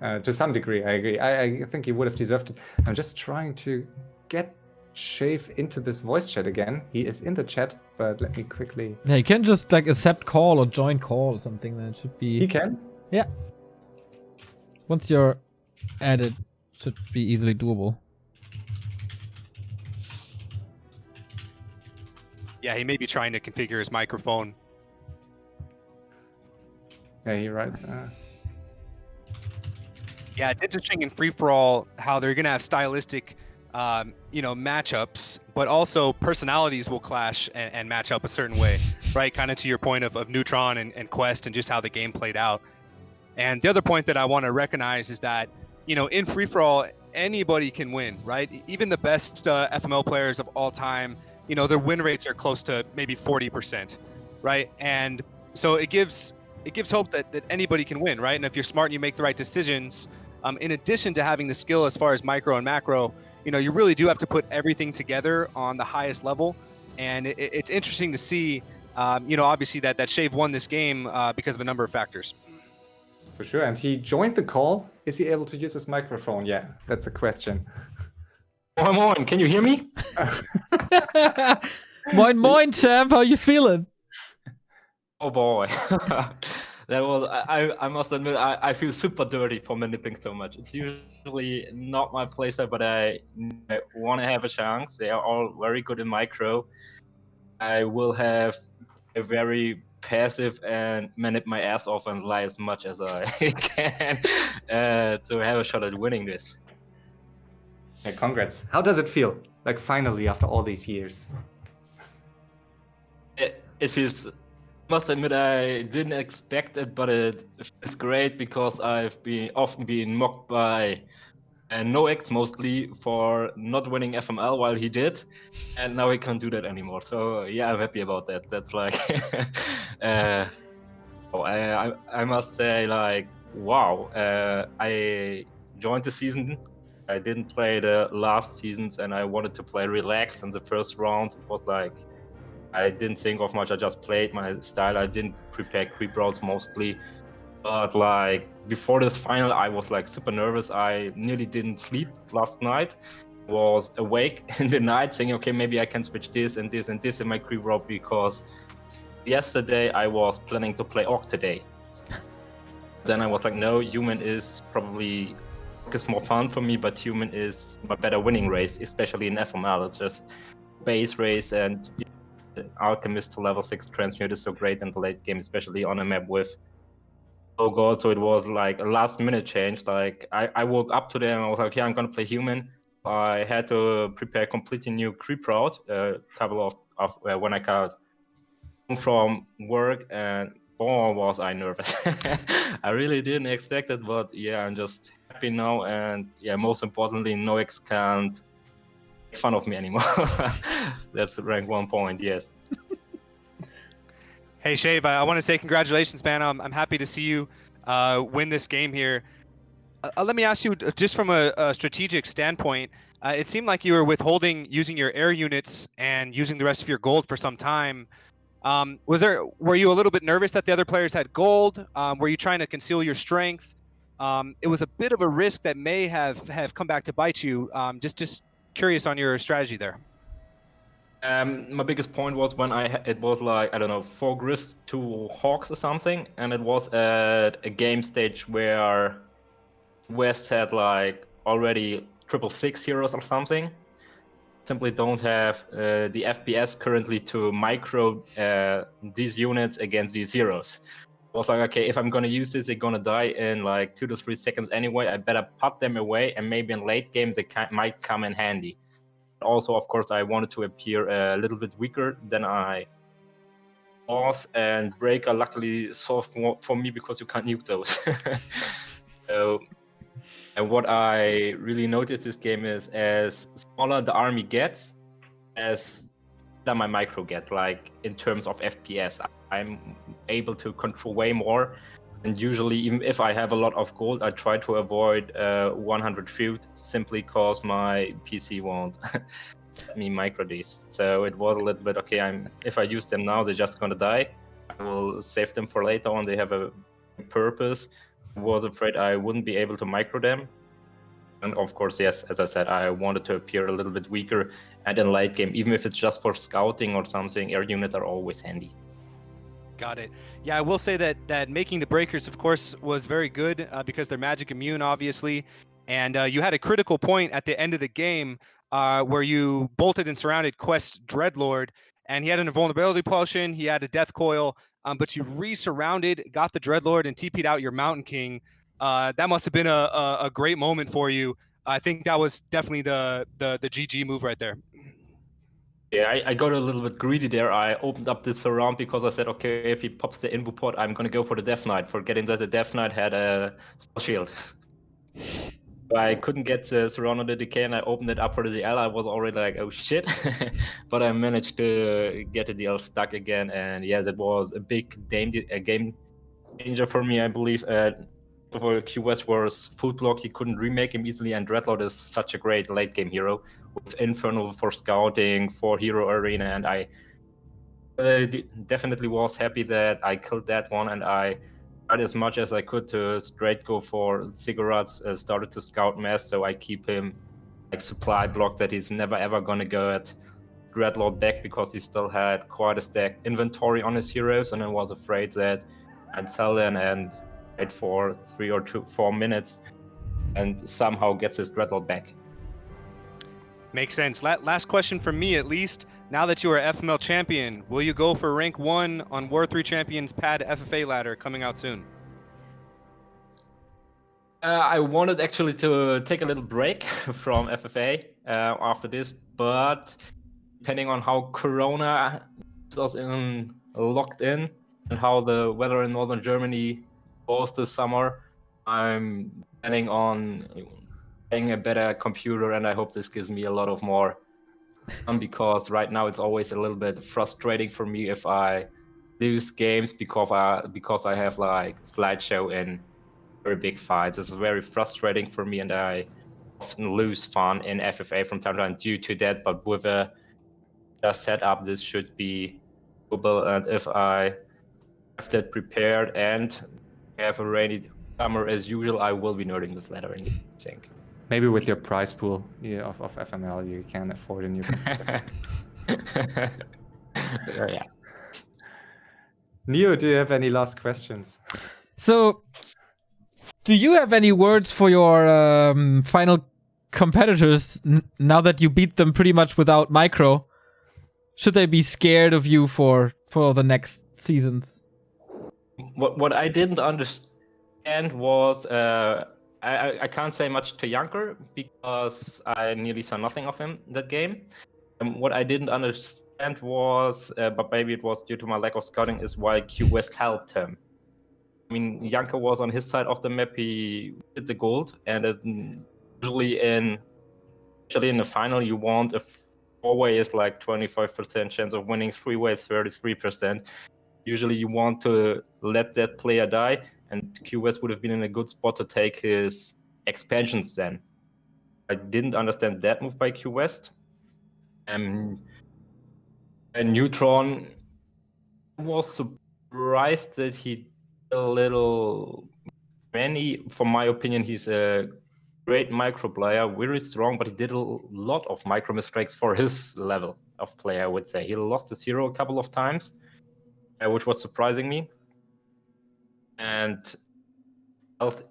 To some degree, I agree. I think he would have deserved it. I'm just trying to get Shave into this voice chat again. He is in the chat, but let me quickly... Yeah, you can just like accept call or join call or something. Then it should be... He can? Yeah. Once you're added, should be easily doable. Yeah, he may be trying to configure his microphone. Yeah, he writes. Yeah, it's interesting in free-for-all how they're going to have stylistic, matchups, but also personalities will clash and match up a certain way, right? Kind of to your point of Neutron and Qwest and just how the game played out. And the other point that I want to recognize is that, in free-for-all, anybody can win, right? Even the best FML players of all time, their win rates are close to maybe 40%, right? And so it gives hope that anybody can win, right? And if you're smart and you make the right decisions, in addition to having the skill as far as micro and macro, you really do have to put everything together on the highest level. And it's interesting to see, obviously that Shave won this game because of a number of factors. For sure, and he joined the call. Is he able to use his microphone? Yeah, that's a question. Moin, can you hear me? Moin, champ. How you feeling? Oh boy, that was. I must admit, I feel super dirty for manipulating so much. It's usually not my playstyle, but I want to have a chance. They are all very good in micro. I will have a very passive and manip my ass off and lie as much as I can to have a shot at winning this. Hey, congrats. How does it feel? Like finally, after all these years. It feels. Must admit I didn't expect it, but it feels great because I've often been mocked by NoX mostly for not winning FML while he did, and now he can't do that anymore. So yeah, I'm happy about that. That's like, I must say like, wow. I joined the season. I didn't play the last seasons, and I wanted to play relaxed in the first round. It was like, I didn't think of much. I just played my style. I didn't prepare creep routes mostly. But like before this final, I was like super nervous. I nearly didn't sleep last night. Was awake in the night saying, okay, maybe I can switch this and this and this in my creep route because yesterday I was planning to play Orc today. Then I was like, no, human is probably is more fun for me, but human is my better winning race, especially in FML. It's just base race, and Alchemist to level 6 transmute is so great in the late game, especially on a map with oh god. So it was like a last minute change. Like I woke up today and I was like, okay, I'm gonna play human. I had to prepare a completely new creep route, a couple of when I got home from work, and boy was I nervous. I really didn't expect it, but yeah, I'm just happy now, and yeah, most importantly, NoX can't make fun of me anymore. That's rank 1 point, yes. Hey, Shave, I want to say congratulations, man. I'm happy to see you win this game here. Let me ask you, just from a strategic standpoint, it seemed like you were withholding using your air units and using the rest of your gold for some time. Were you a little bit nervous that the other players had gold? Were you trying to conceal your strength? It was a bit of a risk that may have come back to bite you. Just curious on your strategy there. My biggest point was when it was like, I don't know, 4 Griffs, 2 Hawks or something, and it was at a game stage where West had like already 666 heroes or something. Simply don't have the FPS currently to micro these units against these heroes. I was like, okay, if I'm gonna use this, they're gonna die in like 2 to 3 seconds anyway. I better put them away, and maybe in late game they might come in handy. Also, of course, I wanted to appear a little bit weaker than I was, and Breaker luckily solved for me because you can't nuke those. So, and what I really noticed this game is, as smaller the army gets, as better my micro gets. Like in terms of FPS, I'm able to control way more. And usually, even if I have a lot of gold, I try to avoid 100 feud simply because my PC won't let me micro these. So it was a little bit okay. If I use them now, they're just gonna die. I will save them for later on. They have a purpose. I was afraid I wouldn't be able to micro them. And of course, yes, as I said, I wanted to appear a little bit weaker. And in late game, even if it's just for scouting or something, air units are always handy. Got it. Yeah, I will say that making the breakers, of course, was very good because they're magic immune, obviously. And you had a critical point at the end of the game where you bolted and surrounded Qwest Dreadlord, and he had an invulnerability potion, he had a death coil, but you re-surrounded, got the Dreadlord, and TP'd out your Mountain King. That must have been a great moment for you. I think that was definitely the GG move right there. Yeah, I got a little bit greedy there. I opened up the surround because I said, okay, if he pops the invo pod, I'm gonna go for the Death Knight, forgetting that the Death Knight had a Soul Shield. I couldn't get the surround on the decay, and I opened it up for the DL. I was already like, oh shit. But I managed to get the DL stuck again, and yes, it was a big game changer for me, I believe. For Qwest was full block, he couldn't remake him easily, and Dreadlord is such a great late game hero with Infernal for scouting, for hero arena, and I definitely was happy that I killed that one, and I tried as much as I could to straight go for cigarettes, started to scout mass, so I keep him like supply block that he's never ever gonna go at Dreadlord back because he still had quite a stacked inventory on his heroes, and I was afraid that I'd sell them and wait for 3 or 4 minutes and somehow gets his Dreadlord back. Makes sense. Last question from me, at least. Now that you are FML champion, will you go for rank 1 on War 3 Champions Pad FFA ladder coming out soon? I wanted actually to take a little break from FFA after this, but depending on how Corona was locked in and how the weather in northern Germany goes this summer, I'm planning on getting a better computer, and I hope this gives me a lot of more fun, because right now it's always a little bit frustrating for me if I lose games because I have like slideshow in very big fights. It's very frustrating for me, and I often lose fun in FFA from time to time due to that. But with a setup, this should be doable. And if I have that prepared and have a rainy summer as usual, I will be nerding this ladder, I think. Maybe with your prize pool of FML, you can afford a new computer. Yeah. Neo, do you have any last questions? So, do you have any words for your final competitors now that you beat them pretty much without micro? Should they be scared of you for the next seasons? What I didn't understand was I can't say much to Junker because I nearly saw nothing of him that game. What I didn't understand was, but maybe it was due to my lack of scouting, is why Qwest helped him. I mean, Junker was on his side of the map. He did the gold, and usually in the final, you want a 4-way is like 25% chance of winning, 3-way is 33%. Usually you want to let that player die, and Qwest would have been in a good spot to take his expansions then. I didn't understand that move by Qwest. And Neutron, was surprised that he did a little many. From my opinion, he's a great micro player, very strong, but he did a lot of micro mistakes for his level of player, I would say. He lost his hero a couple of times, which was surprising me. And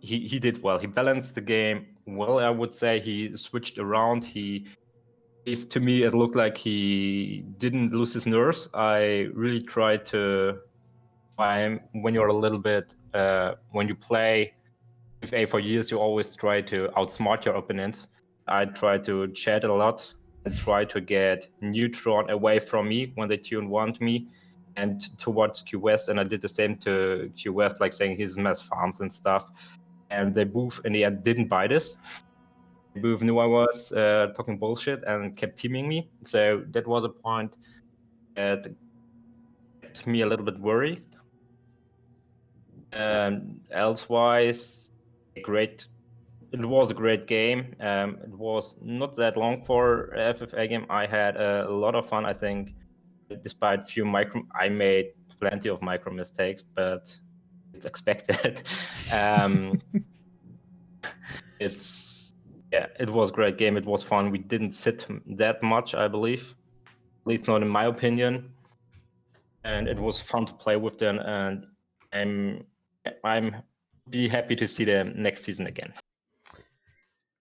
he did well. He balanced the game well, I would say. He switched around. To me, it looked like he didn't lose his nerves. I really tried to find, when you're a little bit, when you play FFA for years, you always try to outsmart your opponent. I try to chat a lot and try to get Neutron away from me when they want me and towards Qwest, and I did the same to Qwest, like saying his mass farms and stuff. And they both in the end didn't buy this. They both knew I was talking bullshit and kept teaming me. So that was a point that kept me a little bit worried. Elsewise, it was a great game. It was not that long for a FFA game. I had a lot of fun. I think, despite I made plenty of micro mistakes, but it's expected. It was a great game. It was fun. We didn't sit that much, I believe, at least not in my opinion. And it was fun to play with them. And I'm be happy to see them next season again.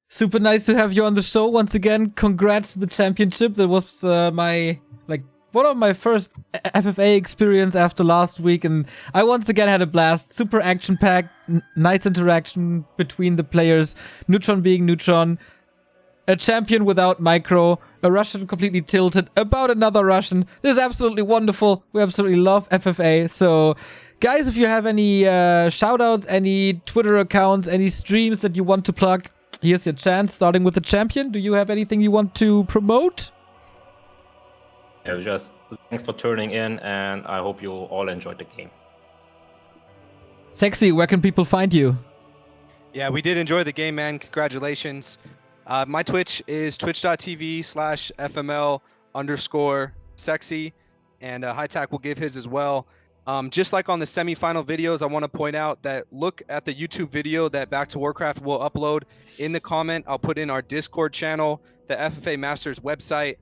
Super nice to have you on the show once again. Congrats to the championship. That was one of my first FFA experience after last week, and I once again had a blast. Super action-packed, nice interaction between the players. Neutron being Neutron, a champion without micro, a Russian completely tilted about another Russian. This is absolutely wonderful. We absolutely love FFA. So, guys, if you have any shoutouts, any Twitter accounts, any streams that you want to plug, here's your chance. Starting with the champion, do you have anything you want to promote? Just thanks for tuning in, and I hope you all enjoyed the game. Seksi, where can people find you? Yeah, we did enjoy the game, man. Congratulations. My Twitch is twitch.tv/FML_Seksi, and HighTac will give his as well. Just like on the semifinal videos, I want to point out that look at the YouTube video that Back to Warcraft will upload. In the comment, I'll put in our Discord channel, the FFA Masters website,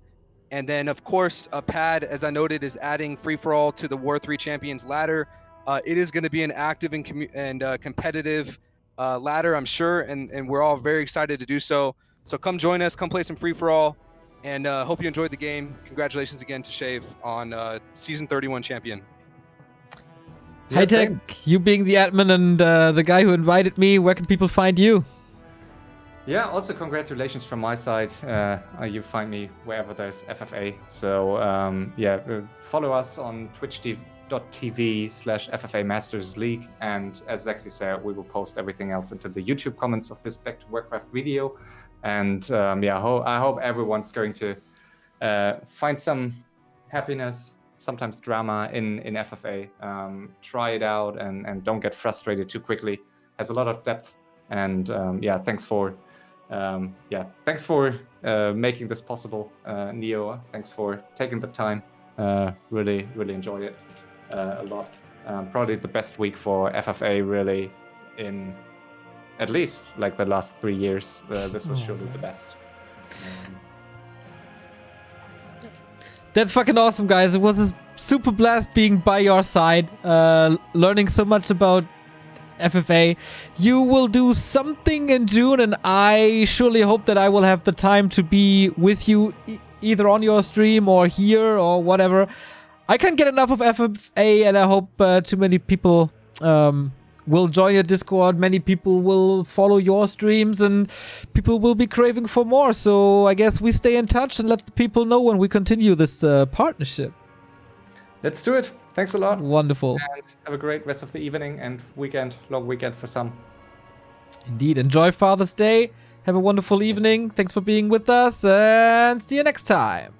and then, of course, a pad, as I noted, is adding free-for-all to the War 3 Champions ladder. It is going to be an active and competitive ladder, I'm sure, and we're all very excited to do so. So come join us, come play some free-for-all, and hope you enjoyed the game. Congratulations again to Shave on Season 31 champion. HighTac, you being the admin and the guy who invited me, where can people find you? Yeah, also congratulations from my side. You find me wherever there's FFA. So follow us on twitch.tv/FFA Masters League. And as Seksi said, we will post everything else into the YouTube comments of this Back to Warcraft video. And I hope everyone's going to find some happiness, sometimes drama in FFA. Try it out and don't get frustrated too quickly. Has a lot of depth. And thanks for making this possible, Neo. Thanks for taking the time. Really enjoyed it a lot. Probably the best week for FFA, really, in at least like the last 3 years. This was surely the best. That's fucking awesome, guys. It was a super blast being by your side, learning so much about FFA. You will do something in June, and I surely hope that I will have the time to be with you either on your stream or here or whatever. I can't get enough of FFA, and I hope too many people will join your Discord. Many people will follow your streams, and people will be craving for more. So I guess we stay in touch and let the people know when we continue this partnership. Let's do it. Thanks a lot. Wonderful. And have a great rest of the evening and weekend, long weekend for some. Indeed. Enjoy Father's Day. Have a wonderful evening. Thanks for being with us, and see you next time.